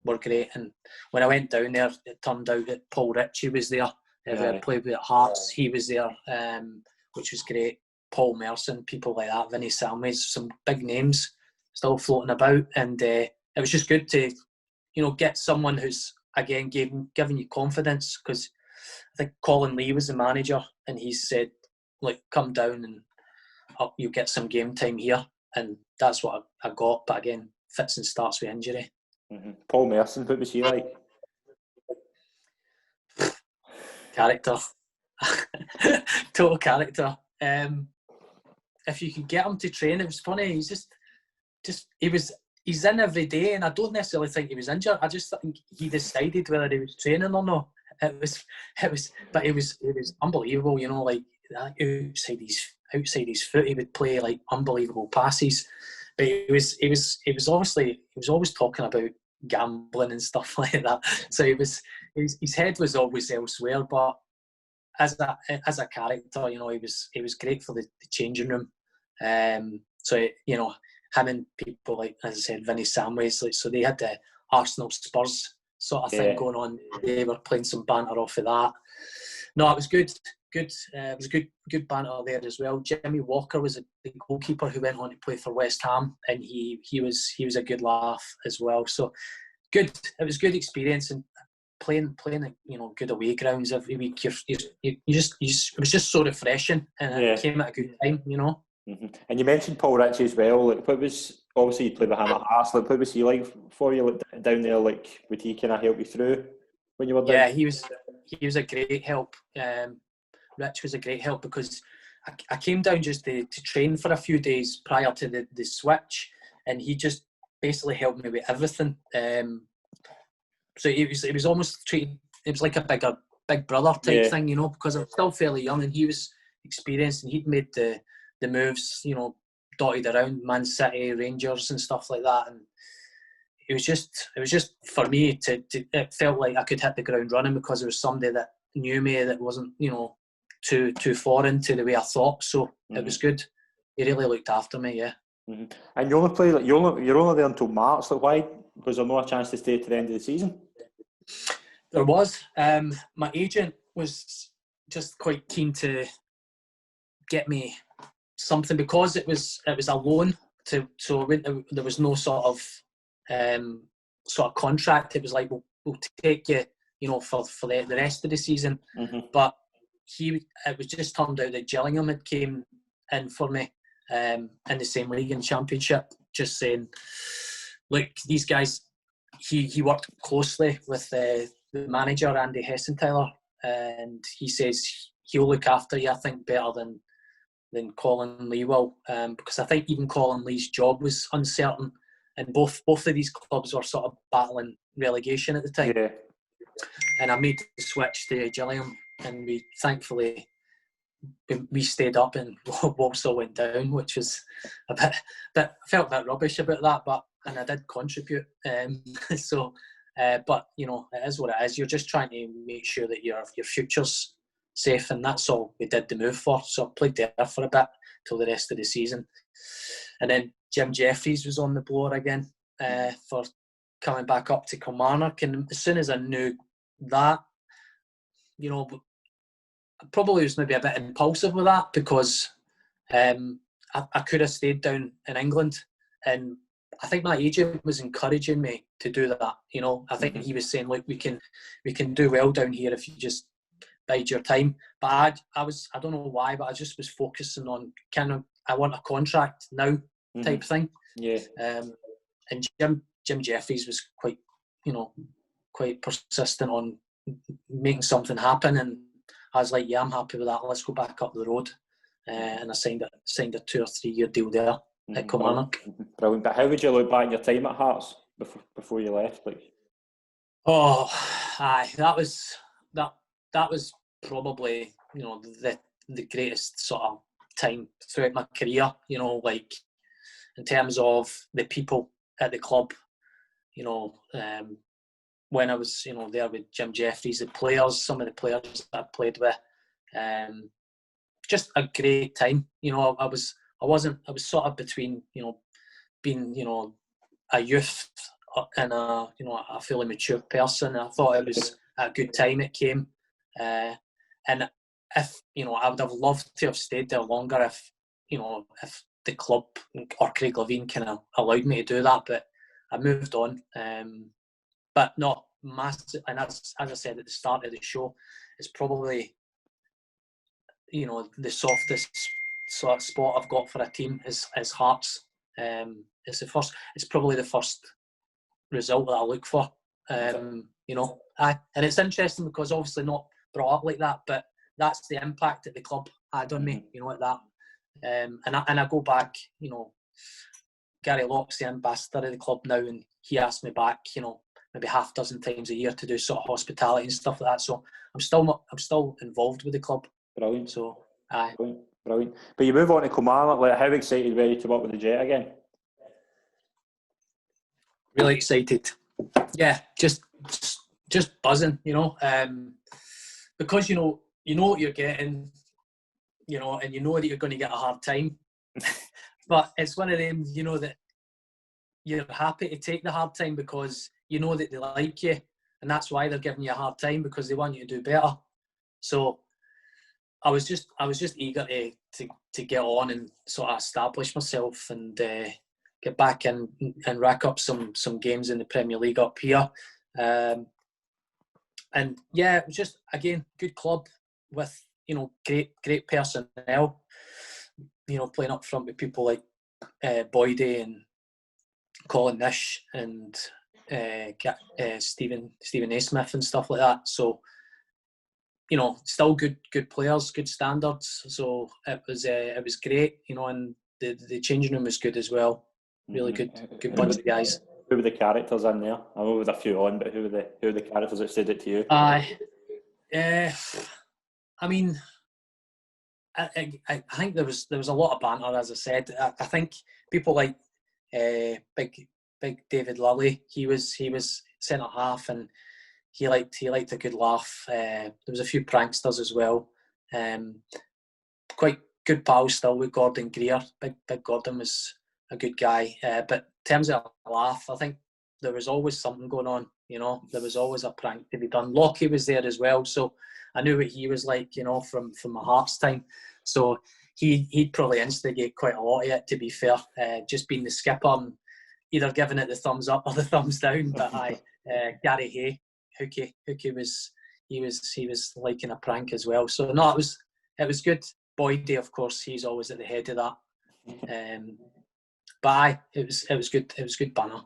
were great. And when I went down there, it turned out that Paul Ritchie was there. I played with Hearts, he was there, which was great. Paul Merson, people like that, Vinnie Samways, some big names still floating about, and it was just good to, you know, get someone who's again giving you confidence, because I think Colin Lee was the manager, and he said, like, come down and you'll get some game time here, and that's what I got. But again, fits and starts with injury. Paul Merson, what was he like? Character. Total character. If you could get him to train, it was funny. He's he's in every day, and I don't necessarily think he was injured. I just think he decided whether he was training or not. It was unbelievable, you know, like outside his foot, he would play like unbelievable passes. But he was always talking about gambling and stuff like that. So his head was always elsewhere. But as a character, you know, he was great for the changing room. So, you know, him and people like, as I said, Vinnie Samways, like, so they had the Arsenal Spurs sort of thing going on. They were playing some banter off of that. No, it was good. It was good banter there as well. Jimmy Walker was the goalkeeper who went on to play for West Ham, and he was a good laugh as well. So good. It was good experience, and playing you know, good away grounds every week. It was just so refreshing, and it came at a good time, you know. And you mentioned Paul Ritchie as well. Like, what was, obviously you played with him at Hearts, like, what was he like for you, like, down there? Like, would he kind of help you through when you were there? Yeah, he was a great help. Rich was a great help, because I came down just to train for a few days prior to the switch, and he just basically helped me with everything. So it was almost treated, it was like a big brother type thing, you know, because I'm still fairly young, and he was experienced, and he'd made the moves, you know, dotted around Man City, Rangers, and stuff like that. And it was just for me to it felt like I could hit the ground running because there was somebody that knew me that wasn't, too foreign to the way I thought. So it was good. He really looked after me, yeah. Mm-hmm. And you only play you're only there until March. Like, why was there no chance to stay to the end of the season? There was. My agent was just quite keen to get me something because it was a loan. So there was no sort of contract. It was like we'll take you, for the rest of the season. Mm-hmm. But it was just turned out that Gillingham had came in for me in the same league and championship, just saying, look, these guys. He worked closely with the manager Andy Hessenthaler, and he says he'll look after you, I think, better than Colin Lee will, because I think even Colin Lee's job was uncertain, and both of these clubs were sort of battling relegation at the time. Yeah. And I made the switch to Gillingham, and we thankfully we stayed up and Walsall went down, which was a bit I felt a bit rubbish about that, and I did contribute. So, but it is what it is. You're just trying to make sure that your future's safe, and that's all we did the move for. So I played there for a bit till the rest of the season, and then Jim Jeffries was on the blower again for coming back up to Kilmarnock, and as soon as I knew that, I probably was maybe a bit impulsive with that because I could have stayed down in England, and I think my agent was encouraging me to do that. I think he was saying, look, we can do well down here if you just bide your time. But I don't know why, but I just was focusing on I want a contract now type thing. Yeah. And Jim Jeffries was quite persistent on making something happen, and I was like, yeah, I'm happy with that. Let's go back up the road. And I signed a 2 or 3 year deal there at Kilmarnock. Brilliant. But how would you look back on your time at Hearts before you left? Like, oh, aye, that was probably the greatest sort of time throughout my career. Like in terms of the people at the club. When I was there with Jim Jeffries, the players, some of the players that I played with, just a great time. I was sort of between being a youth and a fully mature person. I thought it was a good time it came, and if I would have loved to have stayed there longer if the club or Craig Levine kind of allowed me to do that, but I moved on. But not massive, and as I said at the start of the show, it's probably the softest sort of spot I've got for a team is Hearts. It's probably the first result that I look for. And it's interesting because obviously not brought up like that, but that's the impact that the club had on me. Like that. And I go back. Gary Locke's the ambassador of the club now, and he asked me back. Maybe half dozen times a year to do sort of hospitality and stuff like that. So I'm still involved with the club. Brilliant. So aye. Brilliant. But you move on to Kilmarnock. Like, how excited were you to work with the Jet again? Really excited. Yeah, just buzzing. Because you know what you're getting. And you know that you're going to get a hard time. But it's one of them. That you're happy to take the hard time because you know that they like you, and that's why they're giving you a hard time, because they want you to do better. So I was just eager to get on and sort of establish myself and get back and rack up some games in the Premier League up here. And yeah, it was just, again, good club with great personnel. Playing up front with people like Boydie and Colin Nish and Stephen Naismith and stuff like that. So still good players, good standards. So it was great. And the changing room was good as well. Really good bunch of guys. Who were the characters in there? I know with a few on, but who were the characters that stood out to you? I mean, I think there was a lot of banter, as I said. I think people like big David Lully. He was centre half, and he liked a good laugh. There was a few pranksters as well. Quite good pals still with Gordon Greer. Big Gordon was a good guy. But in terms of a laugh, I think there was always something going on. There was always a prank to be done. Lockie was there as well, so I knew what he was like, from my Hearts time. So he'd probably instigate quite a lot of it, to be fair. Just being the skipper and either giving it the thumbs up or the thumbs down. But Gary Hay, Hookie was liking a prank as well. So no, it was good. Boydie, of course, he's always at the head of that. But it was good. It was good banner.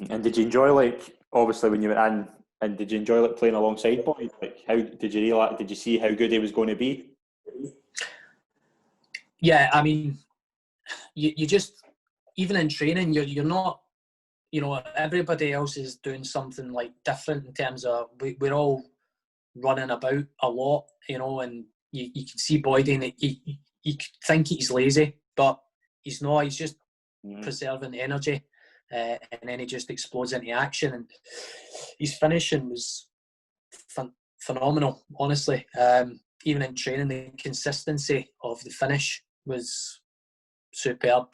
And did you enjoy, obviously when you were in, and did you enjoy playing alongside Boyd? How did you see how good he was going to be? Yeah, I mean, you just, even in training, you're not, everybody else is doing something different in terms of we're all running about a lot, and you can see Boyd in it. You think he's lazy, but he's not. He's just preserving energy, and then he just explodes into action. And his finishing was phenomenal, honestly. Even in training, the consistency of the finish was superb.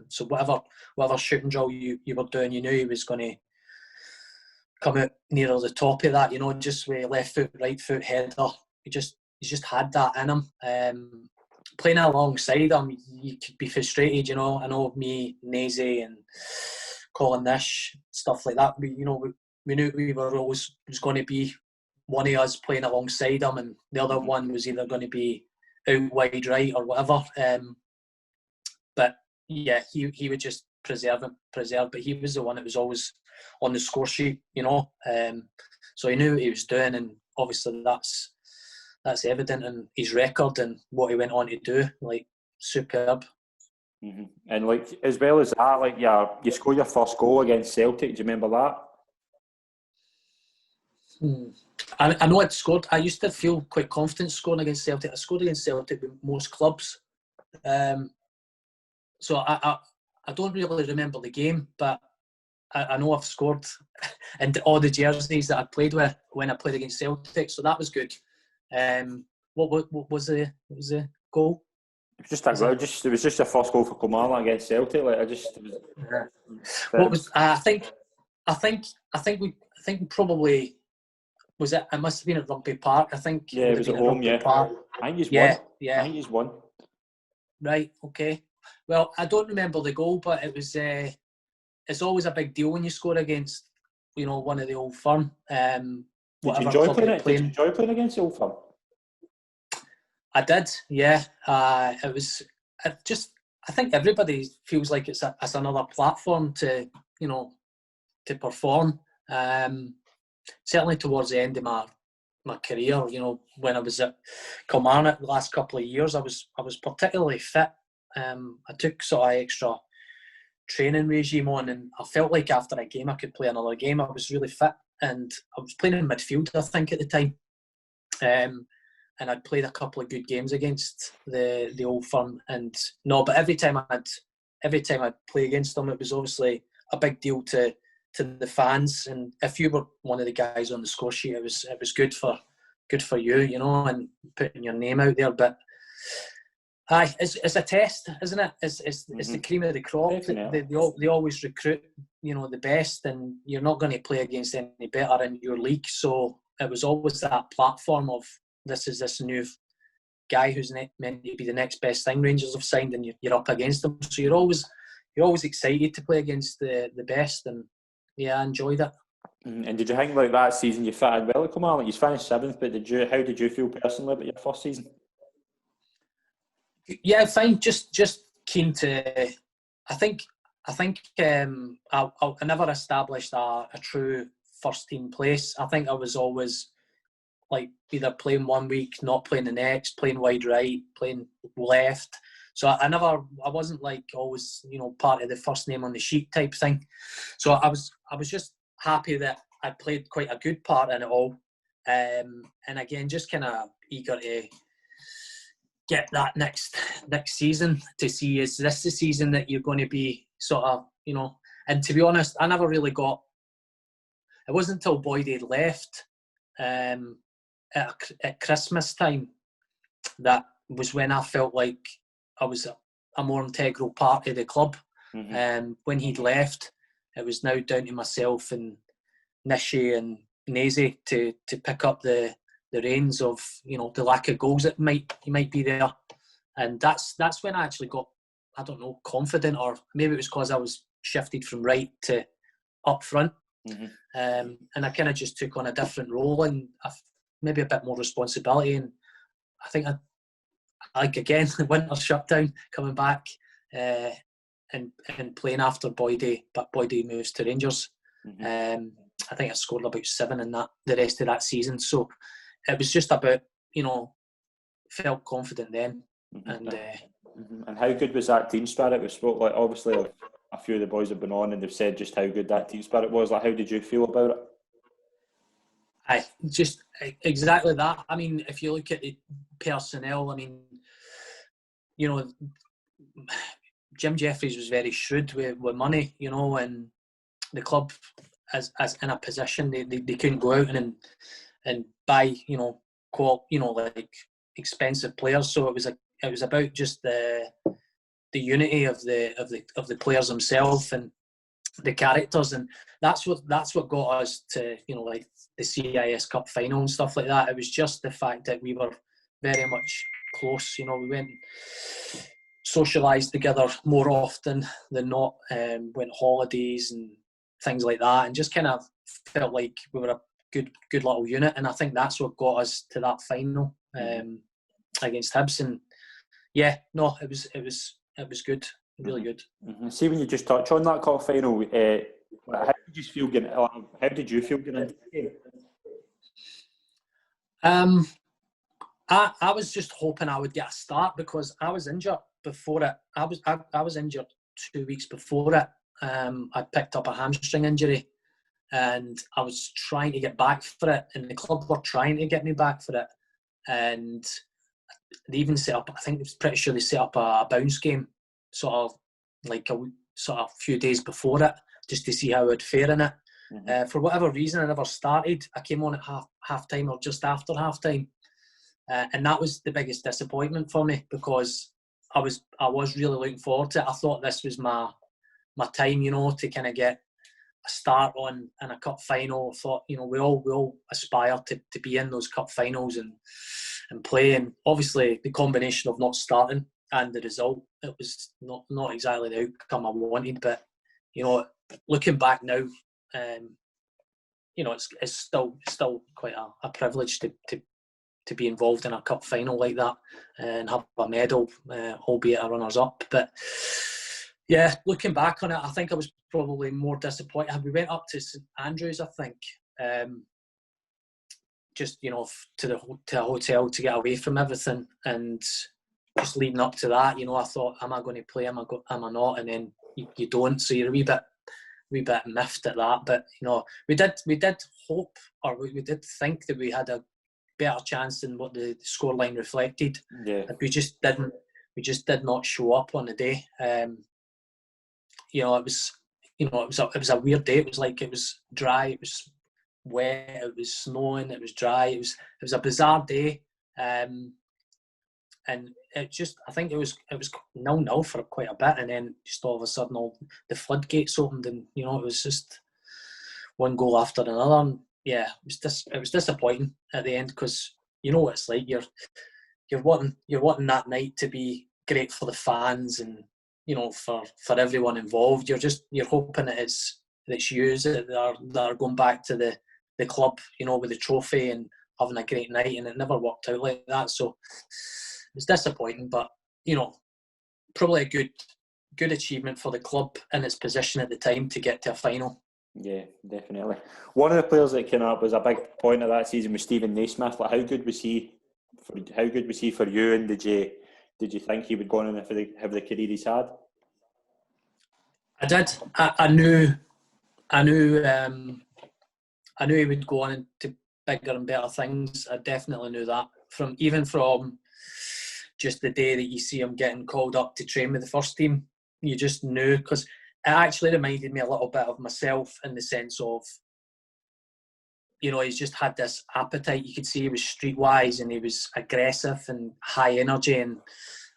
So whatever shooting drill you were doing, you knew he was going to come out nearer the top of that. Just with left foot, right foot header. He just had that in him. Playing alongside him, you could be frustrated. I know me, Nazy, and Colin Nish, stuff like that. We knew we were always was going to be one of us playing alongside him, and the other one was either going to be out wide right or whatever. But yeah, he would just preserve. But he was the one that was always on the score sheet, so he knew what he was doing, and obviously that's evident in his record and what he went on to do. Superb. Mm-hmm. And as well as that, you scored your first goal against Celtic. Do you remember that? I know I'd scored. I used to feel quite confident scoring against Celtic. I scored against Celtic with most clubs. So I don't really remember the game, but I know I've scored in all the jerseys that I played with when I played against Celtic. So that was good. What was the goal? It was just a first goal for Kilmarnock against Celtic. What was? I think we probably was it. It must have been at Rugby Park. I think. Yeah, it was at home. Yeah, Park. I think he's won. I think he's won. Right. Okay. Well, I don't remember the goal, but it was. It's always a big deal when you score against, one of the Old Firm. Did you enjoy playing it? Did you enjoy playing against the Old Firm? I did, yeah. It was I think everybody feels like it's another platform to perform. Certainly towards the end of my career, when I was at Kilmarnock the last couple of years, I was particularly fit. I took sort of extra training regime on, and I felt like after a game I could play another game. I was really fit, and I was playing in midfield, I think, at the time. And I'd played a couple of good games against the Old Firm, but every time I'd play against them, it was obviously a big deal to the fans. And if you were one of the guys on the score sheet, it was good for you, and putting your name out there. But it's a test, isn't it? It's the cream of the crop. They always recruit, the best, and you're not going to play against any better in your league. So it was always that platform of, this is this new guy who's meant to be the next best thing Rangers have signed, and you're up against them. So you're always excited to play against the best, and yeah, I enjoyed it. And did you think that season you fit in well at Kilmarnock? You finished 7th, but how did you feel personally about your first season? Yeah, fine. Just keen to. I think I never established a true first team place. I think I was always either playing one week, not playing the next, playing wide right, playing left. So I wasn't always, part of the first name on the sheet type thing. So I was just happy that I played quite a good part in it all. And again, just kind of eager get that next season to see, is this the season that you're going to be sort of, and to be honest, I never really got, it wasn't until Boyd had left at Christmas time that was when I felt like I was a more integral part of the club. When he'd left, it was now down to myself and Nishi and Nazy to pick up the reins of, the lack of goals that might be there. And that's when I actually got, I don't know, confident, or maybe it was because I was shifted from right to up front. And I kind of just took on a different role and maybe a bit more responsibility. And I think again, the winter shutdown, coming back and playing after Boydie, but Boydie moves to Rangers. I think I scored about 7 in the rest of that season. So it was just about, felt confident then. And how good was that team spirit? We spoke, like, obviously a few of the boys have been on and they've said just how good that team spirit was. Like, how did you feel about it? Just exactly that. I mean, if you look at the personnel, I mean, Jim Jeffries was very shrewd with money, and the club as in a position they couldn't go out and buy, like expensive players. So it was about just the unity of the players themselves and the characters, and that's what got us to, like the CIS Cup final and stuff like that. It was just the fact that we were very much close. We went socialised together more often than not, went holidays and things like that, and just kind of felt like we were a good little unit. And I think that's what got us to that final against Hibs. And yeah, no, it was good, really good. See, when you just touch on that cup final, how did you feel getting into the game? I was just hoping I would get a start because I was injured before it. I was injured 2 weeks before it. I picked up a hamstring injury and I was trying to get back for it, and the club were trying to get me back for it, and they even set up, I think it's pretty sure they set up a bounce game sort of like a few days before it, just to see how I'd fare in it. For whatever reason, I never started. I came on at half time or just after half time, and that was the biggest disappointment for me because I was really looking forward to it. I thought this was my time, to kind of get a start on in a cup final. I thought, we all aspire to be in those cup finals and play. And obviously the combination of not starting and the result, it was not exactly the outcome I wanted. But looking back now, it's still quite a privilege to be involved in a cup final like that and have a medal, albeit a runners up. But yeah, looking back on it, I think I was probably more disappointed. We went up to St Andrews, I think, just to a hotel to get away from everything, and just leading up to that, I thought, am I going to play? Am I not? And then you don't, so you're a wee bit miffed at that. But we did hope, or we did think that we had a better chance than what the scoreline reflected. Yeah. We just did not show up on the day. It was a weird day. It was dry, it was wet, it was snowing, it was dry. It was a bizarre day, and it just, I think it was 0-0 for quite a bit, and then just all of a sudden all the floodgates opened, and it was just one goal after another. And yeah, it was disappointing at the end because what it's like. You're wanting that night to be great for the fans and for everyone involved. You're hoping that it's yous that are going back to the club, with the trophy and having a great night, and it never worked out like that. So it's disappointing, but probably a good achievement for the club in its position at the time to get to a final. Yeah, definitely. One of the players that came up was a big point of that season was Stephen Naismith. Like, how good was he for you, and did you think he would go on and have the career he's had? I did. I knew he would go on to bigger and better things. I definitely knew that from just the day that you see him getting called up to train with the first team, you just knew, because it actually reminded me a little bit of myself in the sense of, you know, he's just had this appetite. You could see he was streetwise and he was aggressive and high energy. And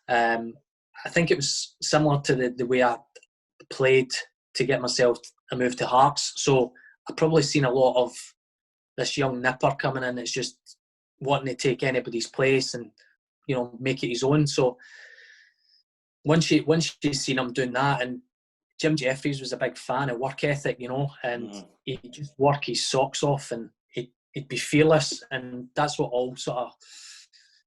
I think it was similar to the way I played to get myself a move to Hearts. So I've probably seen a lot of this young nipper coming in that's just wanting to take anybody's place and, you know, make it his own. So once you seen him doing that, and Jim Jeffries was a big fan of work ethic, you know, and he'd just work his socks off and he'd be fearless, and that's what all sort of,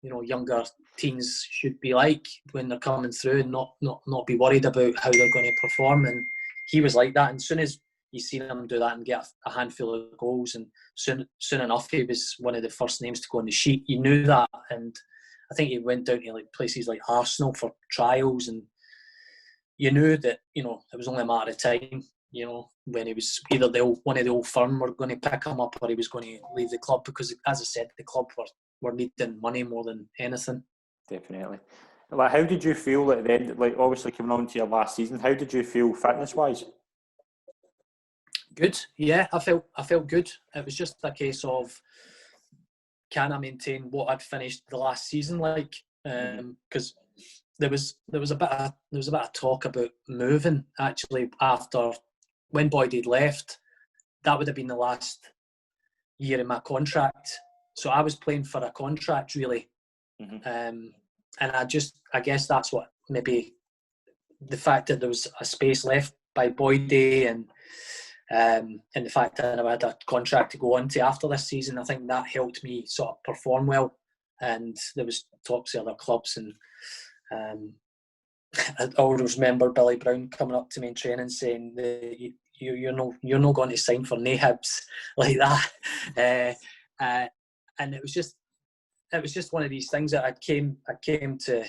you know, younger teens should be like when they're coming through, and not be worried about how they're going to perform. And he was like that, and as soon as you seen him do that and get a handful of goals, and soon enough he was one of the first names to go on the sheet. You knew that, and I think he went down to like places like Arsenal for trials, and you knew that, you know, it was only a matter of time, you know, when he was either one of the old firm were going to pick him up, or he was going to leave the club, because, as I said, the club were needing money more than anything. Definitely. Like, how did you feel at the end? Like, obviously coming on to your last season, how did you feel fitness-wise? Good, yeah. I felt good. It was just a case of, can I maintain what I'd finished the last season like? Because there was a bit of talk about moving actually after when Boyd had left. That would have been the last year in my contract, so I was playing for a contract really. And I guess that's what, maybe the fact that there was a space left by Boydie, and the fact that I had a contract to go on to after this season, I think that helped me sort of perform well. And there was talks of other clubs, and I always remember Billy Brown coming up to me in training saying that you're not going to sign for Nahibs like that. And it was just one of these things that I came to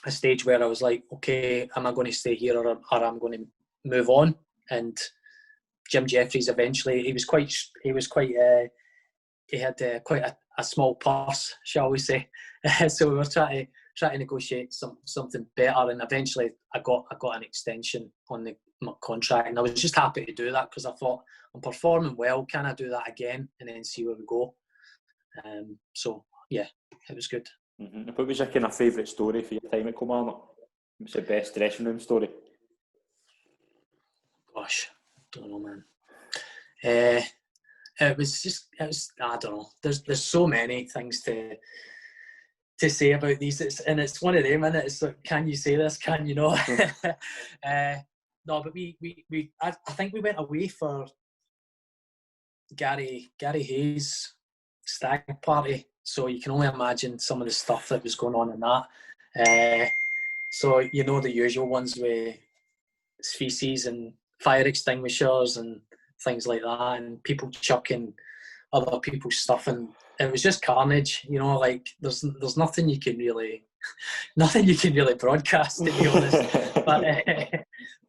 a stage where I was like, okay, am I going to stay here or I'm going to move on? And Jim Jeffries eventually, he had quite a small purse, shall we say. So we were trying to negotiate something better, and eventually I got an extension on my contract, and I was just happy to do that, because I thought, I'm performing well, can I do that again and then see where we go? So yeah, it was good. What was your kind of favourite story for your time at Kilmarnock? What's the best dressing room story? Gosh, I don't know, man. It was I don't know. There's so many things to say about these, it's one of them, and it's like, can you say this? Can you not? No, but I think we went away for Gary Hayes' stag party, so you can only imagine some of the stuff that was going on in that. So you know, the usual ones with feces and fire extinguishers and things like that, and people chucking other people's stuff, and it was just carnage, you know. Like there's nothing you can really broadcast, to be honest.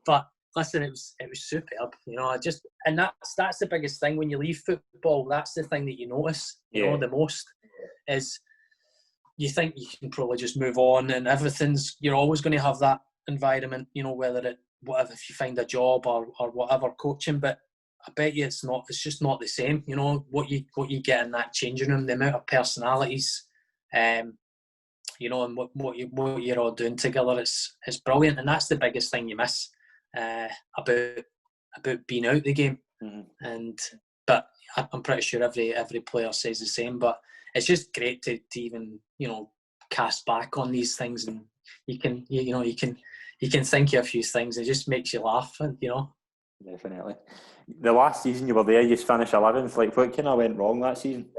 But listen, it was superb, you know. And that's the biggest thing when you leave football. That's the thing that you notice, you know, the most, is you think you can probably just move on and you're always going to have that environment, you know, whether if you find a job or whatever, coaching, but I bet you it's just not the same, you know, what you get in that changing room, the amount of personalities, you know, and what you're all doing together, it's brilliant. And that's the biggest thing you miss about being out the game. But I'm pretty sure every player says the same, but it's just great to even, you know, cast back on these things, and you can think of a few things. It just makes you laugh, you know. Definitely. The last season you were there, you finished 11th. Like, what kind of went wrong that season?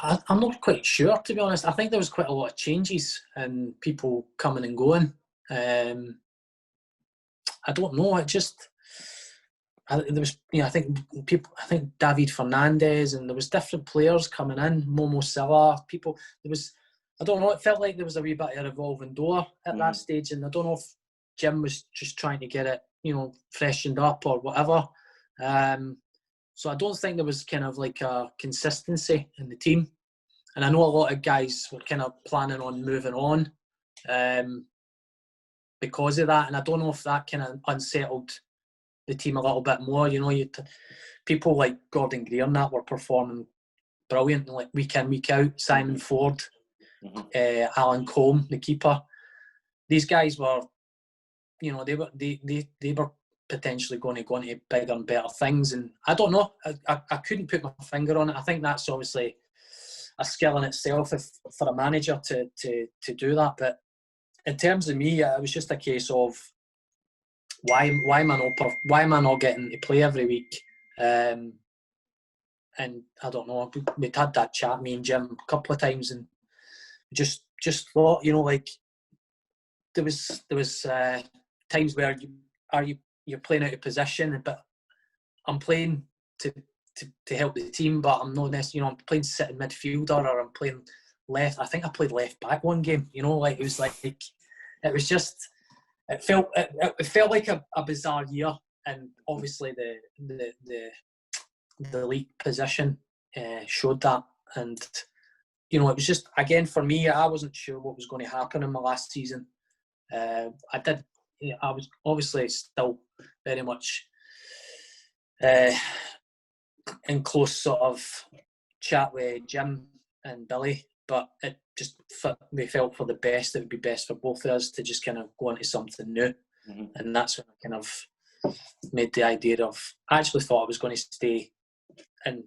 I'm not quite sure, to be honest. I think there was quite a lot of changes and people coming and going. I don't know. There was, you know, I think David Fernandez, and there was different players coming in. Momo Silla, people. I don't know. It felt like there was a wee bit of a revolving door at that stage, and I don't know if Jim was just trying to get it, you know, freshened up or whatever. So I don't think there was kind of like a consistency in the team. And I know a lot of guys were kind of planning on moving on because of that. And I don't know if that kind of unsettled the team a little bit more. You know, people like Gordon Greer and that were performing brilliant, like week in, week out. Simon Ford, Alan Combe, the keeper. These guys were, you know, they were potentially going to go into bigger and better things. And I don't know, I couldn't put my finger on it. I think that's obviously a skill in itself for a manager to do that. But in terms of me, it was just a case of why am I not getting to play every week? And I don't know. We'd had that chat, me and Jim, a couple of times, and just thought, you know, like there was times where you're playing out of position, but I'm playing to help the team, but I'm not necessarily, you know, I'm playing sitting midfielder or I'm playing left. I think I played left back one game, you know, like it was just, it felt like a bizarre year. And obviously the league position showed that. And, you know, it was just, again, for me, I wasn't sure what was going to happen in my last season. I was obviously still very much in close sort of chat with Jim and Billy, but it just we felt for the best. It would be best for both of us to just kind of go into something new, and that's when I kind of made the idea of. I actually thought I was going to stay in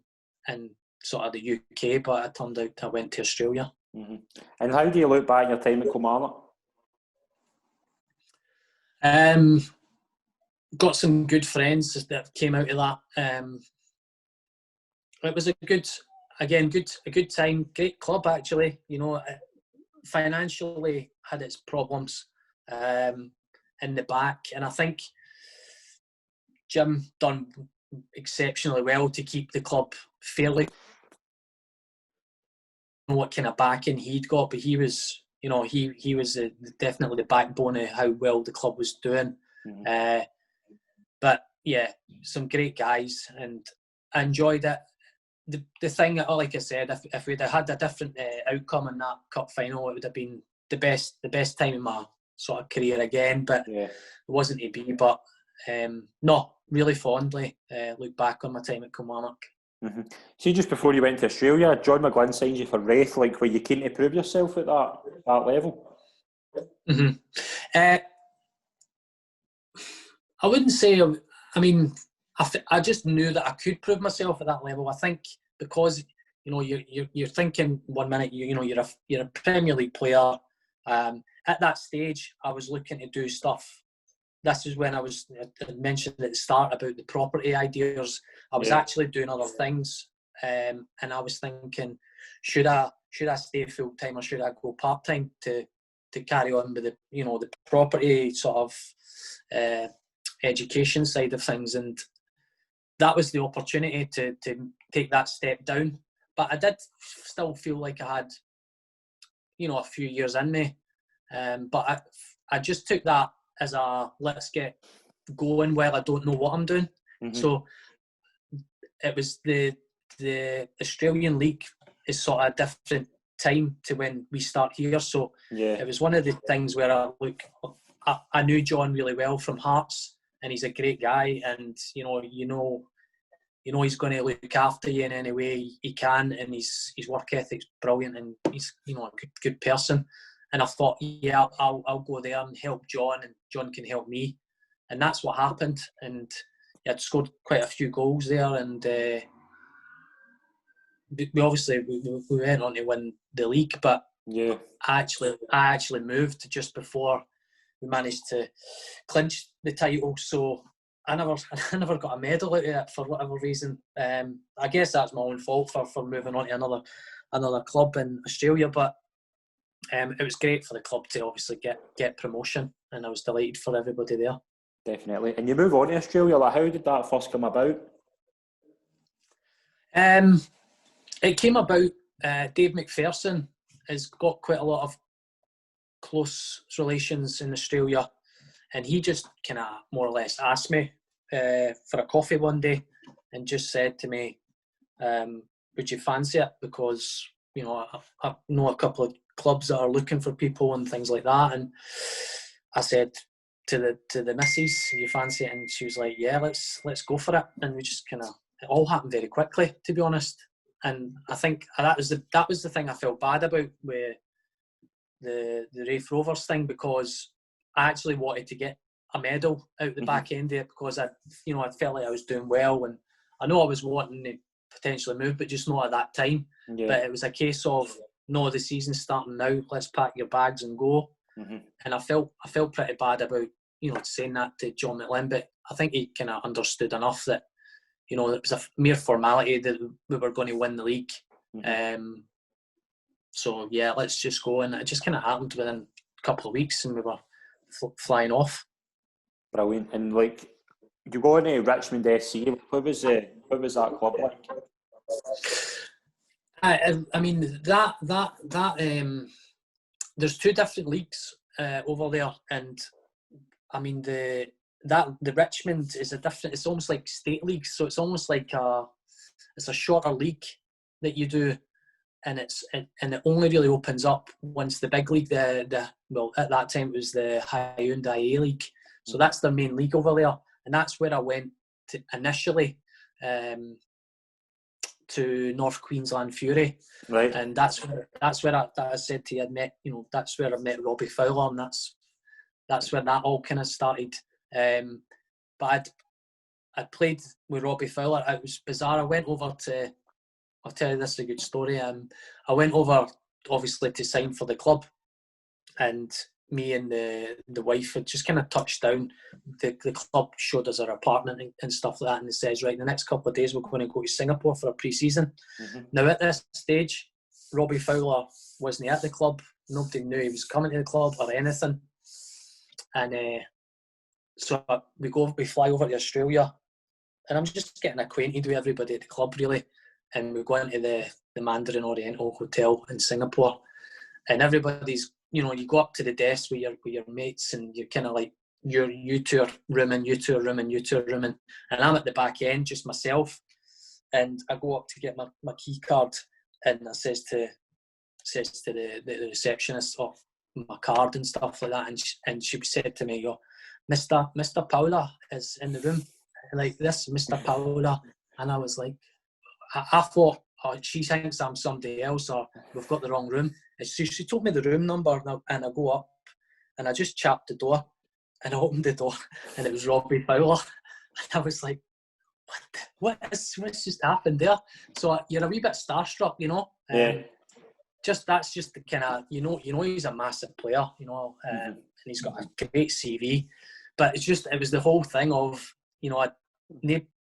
sort of the UK, but it turned out I went to Australia. And how do you look back on your time at Kilmarnock? Got some good friends that came out of that. It was a good time, great club actually. You know, financially had its problems in the back, and I think Jim done exceptionally well to keep the club fairly. I don't know what kind of backing he'd got, but he was, you know, he was definitely the backbone of how well the club was doing. But yeah, some great guys, and I enjoyed it. The thing, like I said, if we'd have had a different outcome in that cup final, it would have been the best time in my sort of career again. But it wasn't to be. But no, really fondly look back on my time at Kilmarnock. See, just before you went to Australia, John McGlynn signed you for Raith. Like, were you keen to prove yourself at that level? I wouldn't say. I mean, I just knew that I could prove myself at that level. I think because, you know, you're thinking 1 minute you're a Premier League player. At that stage, I was looking to do stuff. This is when I mentioned at the start about the property ideas. I was actually doing other things, and I was thinking, should I stay full time or should I go part time to carry on with the property sort of education side of things. And that was the opportunity to take that step down. But I did still feel like I had, a few years in me. But I just took that as a let's get going while I don't know what I'm doing. So it was the Australian League is sort of a different time to when we start here. So it was one of the things where I knew John really well from Hearts, and he's a great guy, and you know he's going to look after you in any way he can, and his work ethic's brilliant, and he's a good person. And I thought, I'll go there and help John, and John can help me, and that's what happened. And I'd scored quite a few goals there, and we obviously went on to win the league. But I actually moved just before we managed to clinch the title, so I never got a medal out of it for whatever reason. I guess that's my own fault for moving on to another club in Australia, but it was great for the club to obviously get promotion, and I was delighted for everybody there. Definitely. And you move on to Australia, like, how did that first come about? It came about, Dave McPherson has got quite a lot of close relations in Australia, and he just kind of more or less asked me for a coffee one day, and just said to me, would you fancy it? Because, you know, I know a couple of clubs that are looking for people and things like that. And I said to the missus, you fancy it? And she was like, yeah, let's go for it. And we just kind of, it all happened very quickly, to be honest. And I think that was the thing I felt bad about with the Raith Rovers thing, because I actually wanted to get a medal out the back end of it, because I felt like I was doing well, and I know I was wanting to potentially move, but just not at that time. Yeah. But it was a case of, no, the season's starting now, let's pack your bags and go. And I felt pretty bad about, you know, saying that to John McLean, but I think he kind of understood enough that, you know, it was a mere formality that we were going to win the league. So yeah, let's just go. And it just kind of happened within a couple of weeks, and we were flying off. Brilliant. And like, you go into Richmond SC. What was that club like? I mean that there's two different leagues over there, and I mean the Richmond is a different. It's almost like state leagues, so it's almost like it's a shorter league that you do, and it only really opens up once the big league, well, at that time it was the Hyundai A League, so that's their main league over there, and that's where I went to initially, to North Queensland Fury, right? And that's where I said to you, I met, you know, that's where I met Robbie Fowler, and that's where that all kind of started. But I'd played with Robbie Fowler. It was bizarre. I went over to, I'll tell you, this is a good story. I went over obviously to sign for the club, and me and the wife had just kind of touched down. The club showed us our apartment and stuff like that, and it says, right, the next couple of days we're going to go to Singapore for a pre-season. Now at this stage, Robbie Fowler wasn't at the club. Nobody knew he was coming to the club or anything. And so we fly over to Australia, and I'm just getting acquainted with everybody at the club, really. And we go into the Mandarin Oriental Hotel in Singapore, and everybody's, you know, you go up to the desk with your mates, and you're kind of like, you two are rooming, you two are rooming, you two are rooming, and I'm at the back end, just myself. And I go up to get my key card, and I says to the receptionist, oh, my card and stuff like that, and she said to me, "Yo, Mr. Paula is in the room, like this, Mr. Paula." And I was like, I thought, oh, she thinks I'm somebody else, or we've got the wrong room. And she told me the room number, and I go up, and I just chapped the door, and I opened the door, and it was Robbie Fowler. And I was like, what's just happened there? So you're a wee bit starstruck, you know. Yeah. That's just the kind of, you know he's a massive player, you know, and he's got a great CV. But it was the whole thing of, you know,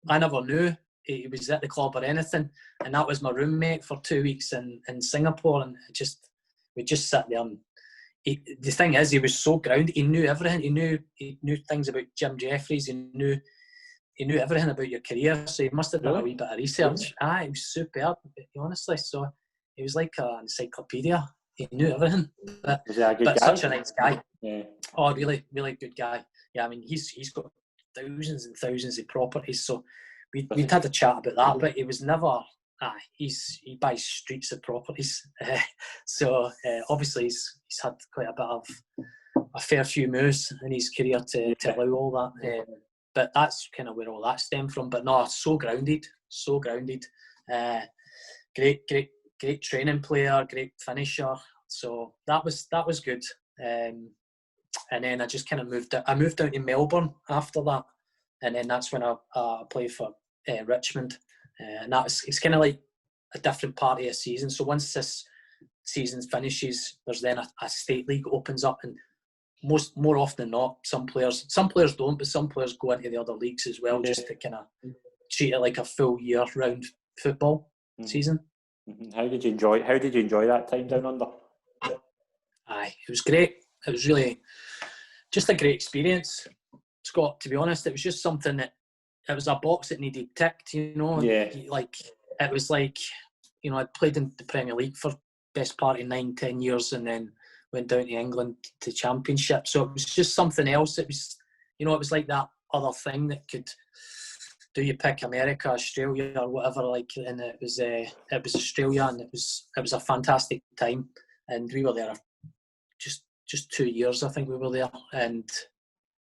I never knew he was at the club or anything, and that was my roommate for 2 weeks in Singapore, and we just sat there. And the thing is, he was so grounded. He knew everything. He knew things about Jim Jeffries. He knew everything about your career. So he must have done a wee bit of research. It was superb, honestly. So he was like an encyclopedia. He knew everything. But such a nice guy. Yeah. Oh, really, really good guy. Yeah, I mean, he's got thousands and thousands of properties. So we'd had a chat about that, but it was never. He buys streets of properties. So obviously he's had quite a bit of a fair few moves in his career to allow all that. But that's kind of where all that stemmed from. But no, so grounded. Great training player, great finisher. So that was good. And then I just kind of moved down to Melbourne after that, and then that's when I played for Richmond. And it's kind of like a different part of a season. So once this season finishes, there's then a state league opens up, and more often than not, some players don't, but some players go into the other leagues as well, just to kind of treat it like a full year-round football season. How did you enjoy that time down under? It was great. It was really just a great experience, Scott. To be honest, it was just something that it was a box that needed ticked. You know, like it was like, you know, I'd played in the Premier League for best part of 9-10 years, and then went down to England to Championship. So it was just something else. It was, you know, it was like that other thing that could do you pick America, Australia, or whatever? Like, and it was Australia, and it was a fantastic time, and we were there just 2 years, I think we were there, and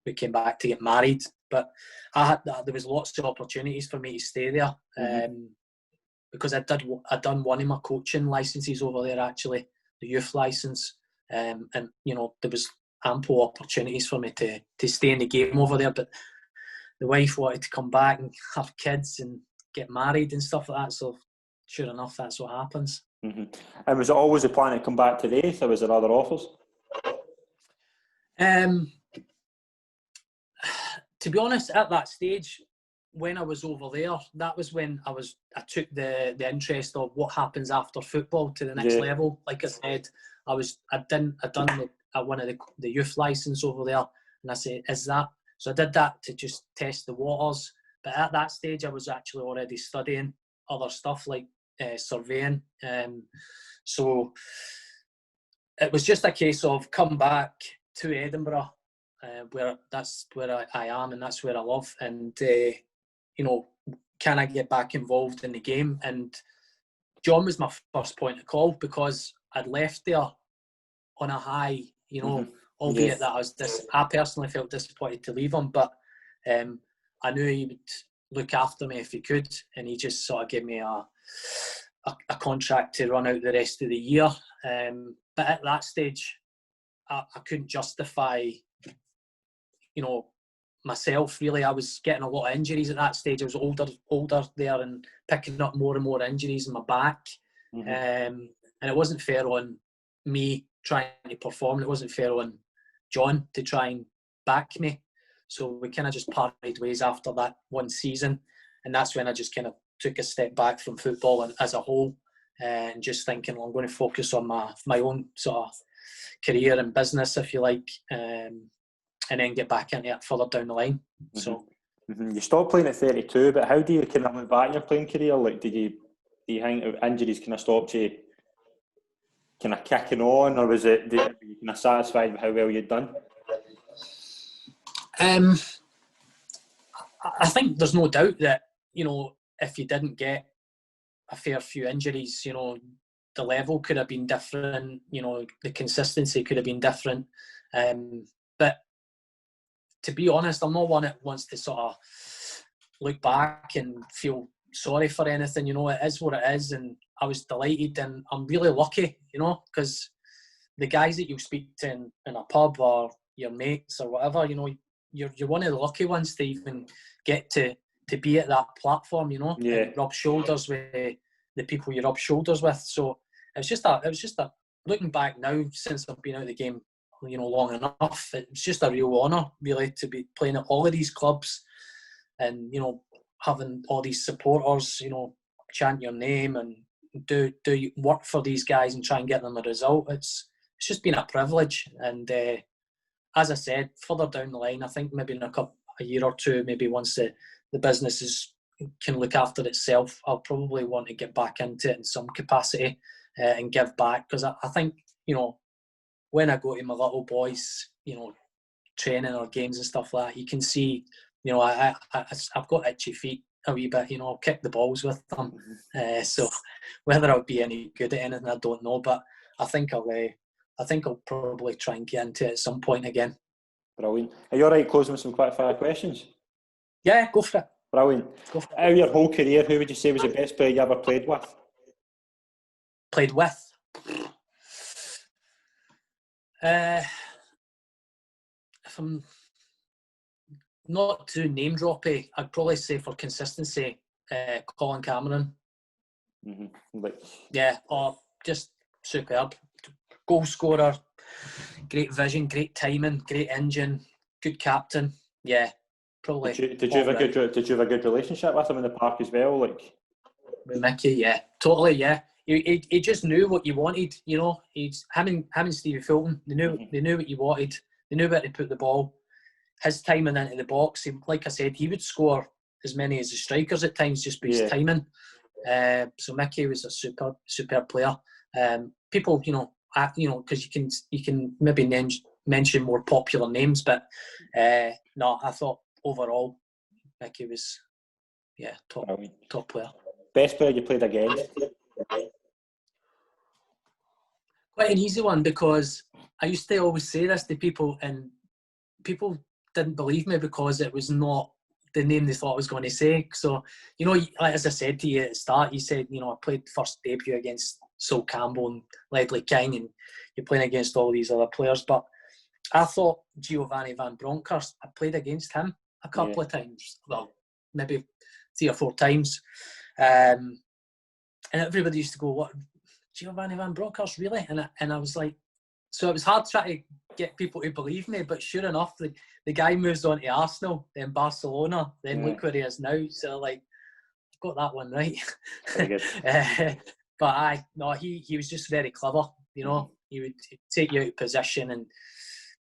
we came back to get married. But there was lots of opportunities for me to stay there, because I'd done one of my coaching licenses over there, actually, the youth license, and you know, there was ample opportunities for me to stay in the game over there. But the wife wanted to come back and have kids and get married and stuff like that. So sure enough, that's what happens. And was it always the plan to come back to Raith, or was there other offers? To be honest, at that stage, when I was over there, that was when I took the interest of what happens after football to the next level. Like I said, I'd done one of the youth license over there, and I said, is that? So I did that to just test the waters. But at that stage, I was actually already studying other stuff like surveying. So it was just a case of come back to Edinburgh, where that's where I am and that's where I love. And you know, can I get back involved in the game? And John was my first point of call, because I'd left there on a high, you know, albeit that I personally felt disappointed to leave him, but I knew he would look after me if he could, and he just sort of gave me a contract to run out the rest of the year. But at that stage, I couldn't justify, you know, myself really. I was getting a lot of injuries at that stage. I was older there and picking up more and more injuries in my back. And it wasn't fair on me trying to perform. It wasn't fair on John to try and back me. So we kind of just parted ways after that one season. And that's when I just kind of took a step back from football as a whole, and just thinking, well, I'm going to focus on my own sort of career and business, if you like, and then get back into it further down the line. So you stopped playing at 32, but how do you kind of look back in your playing career? Like, do you think injuries kind of stopped you kind of kicking on, or were you kind of satisfied with how well you'd done? I think there's no doubt that, you know, if you didn't get a fair few injuries, you know, the level could have been different, you know, the consistency could have been different. But to be honest, I'm not one that wants to sort of look back and feel sorry for anything. You know, it is what it is, and I was delighted, and I'm really lucky, you know, because the guys that you speak to in a pub or your mates or whatever, you know, you're one of the lucky ones to even get to be at that platform, you know, and rub shoulders with the people you rub shoulders with. So it was just a looking back now, since I've been out of the game, you know, long enough, it's just a real honour really to be playing at all of these clubs, and, you know, having all these supporters, you know, chant your name and do work for these guys and try and get them a result. It's just been a privilege. And as I said, further down the line, I think maybe in a year or two, maybe once the business can look after itself, I'll probably want to get back into it in some capacity and give back, because I think, you know, when I go to my little boys, you know, training or games and stuff like that, you can see, you know, I've got itchy feet a wee bit, you know, I'll kick the balls with them. So whether I'll be any good at anything, I don't know, but I think I'll probably try and get into it at some point again. Brilliant. Are you all right closing with some quick fire questions? Yeah, go for it. Brilliant. Out of your whole career, who would you say was the best player you ever played with? Played with? If I'm not too name droppy, I'd probably say for consistency, Colin Cameron. Yeah, just superb. Goal scorer, great vision, great timing, great engine, good captain. Yeah, probably. Did you have a good relationship with him in the park as well? Like, with Mickey, yeah, totally, yeah. He just knew what you wanted, you know. Him and Stevie Fulton, they knew what you wanted. They knew where to put the ball. His timing into the box, like I said, he would score as many as the strikers at times just by his timing. So Mickey was a superb player. People, you know, because you can maybe mention more popular names, but no, I thought overall Mickey was yeah, top player. Best player you played against? Quite an easy one, because I used to always say this to people, and people didn't believe me because it was not the name they thought I was going to say. So, you know, as I said to you at the start, you said, you know, I played first debut against Sol Campbell and Ledley King, and you're playing against all these other players. But I thought Giovanni Van Bronckhorst, I played against him a couple of times. Well, maybe 3 or 4 times. And everybody used to go, what, Giovanni Van Bronckhorst, really? And I was like, so it was hard trying to get people to believe me, but sure enough, the guy moves on to Arsenal, then Barcelona, then look where he is now. So, like, I've got that one right. Very good. But he was just very clever, you know. He would take you out of position and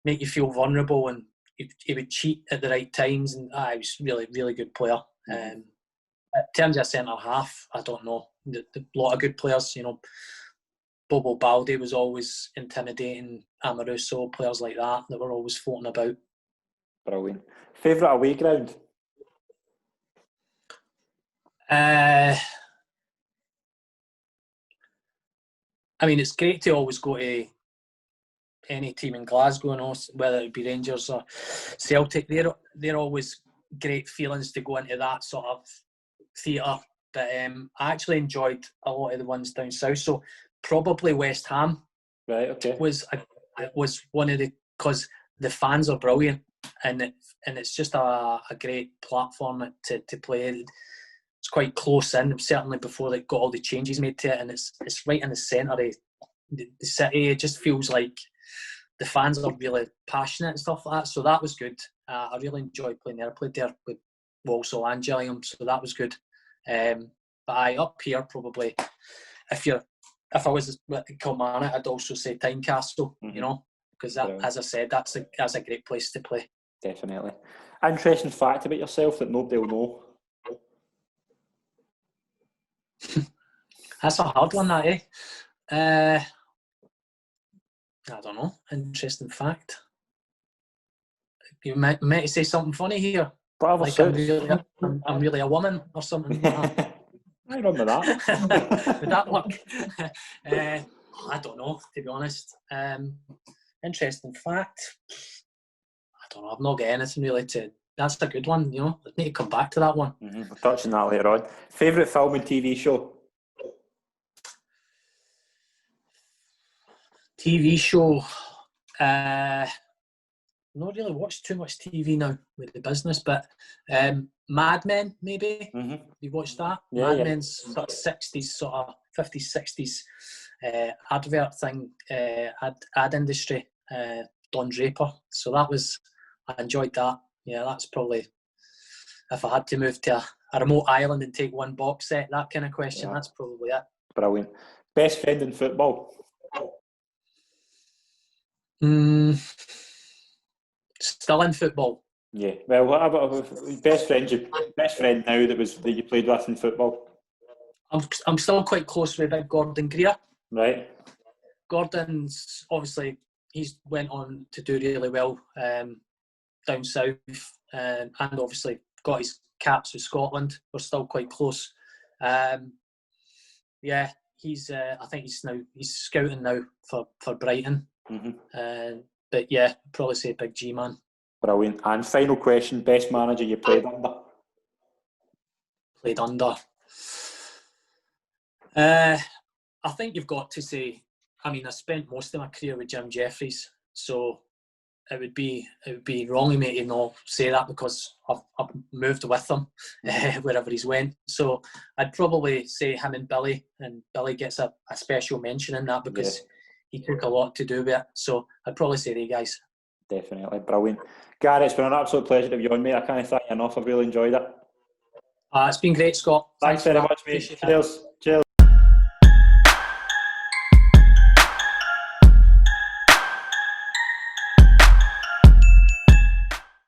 make you feel vulnerable, and he would cheat at the right times, and he was really, really good player. In terms of centre half, I don't know. A lot of good players, you know. Bobo Baldi was always intimidating, Amoruso, players like that were always floating about. Brilliant. Favourite away ground? I mean, it's great to always go to any team in Glasgow, whether it be Rangers or Celtic. They're always great feelings to go into that sort of theatre. But I actually enjoyed a lot of the ones down south. So probably West Ham. Right. Okay. Was one of the, because the fans are brilliant, and it's just a great platform to play. It's quite close in, certainly before they got all the changes made to it, and it's right in the centre of the city. It just feels like the fans are really passionate and stuff like that. So that was good. I really enjoyed playing there. I played there with Walsall and Gillingham, so that was good. But up here, probably, if I was at Kilmarnock, I'd also say Tynecastle, you know, because as I said, that's a great place to play. Definitely. Interesting fact about yourself that nobody will know. That's a hard one, that, eh? I don't know. Interesting fact. You might say something funny here. Like I'm really a woman or something like that. I remember that. Would that work? I don't know, to be honest. Interesting fact. I don't know. I've not got anything really to. That's a good one, you know. I need to come back to that one. We'll touch on that later on. Favourite film and TV show? TV show. Not really watched too much TV now with the business, but Mad Men, maybe. You watched that? Yeah, Mad Men's sort of 60s, sort of 50s, 60s advert thing, ad industry, Don Draper. So I enjoyed that. Yeah, that's probably, if I had to move to a remote island and take one box set, that kind of question, that's probably it. Brilliant. Best friend in football? Still in football. Yeah. Well, what about best friend now that you played with in football? I'm still quite close with big Gordon Greer. Right. Gordon's obviously, he's went on to do really well down south, and obviously got his caps with Scotland. We're still quite close. Yeah, he's. I think he's scouting now for Brighton. But yeah, probably say Big G man. Brilliant. And final question: best manager you played under? Played under. I think you've got to say. I mean, I spent most of my career with Jim Jeffries, so it would be wrong of me to not say that, because I've moved with him wherever he's went. So I'd probably say him and Billy gets a special mention in that, because he took a lot to do with it. So I'd probably say they guys. Definitely. Brilliant. Gary, it's been an absolute pleasure to have you on, mate. I can't thank you enough. I've really enjoyed it. It's been great, Scott. Thanks very much, mate. Cheers.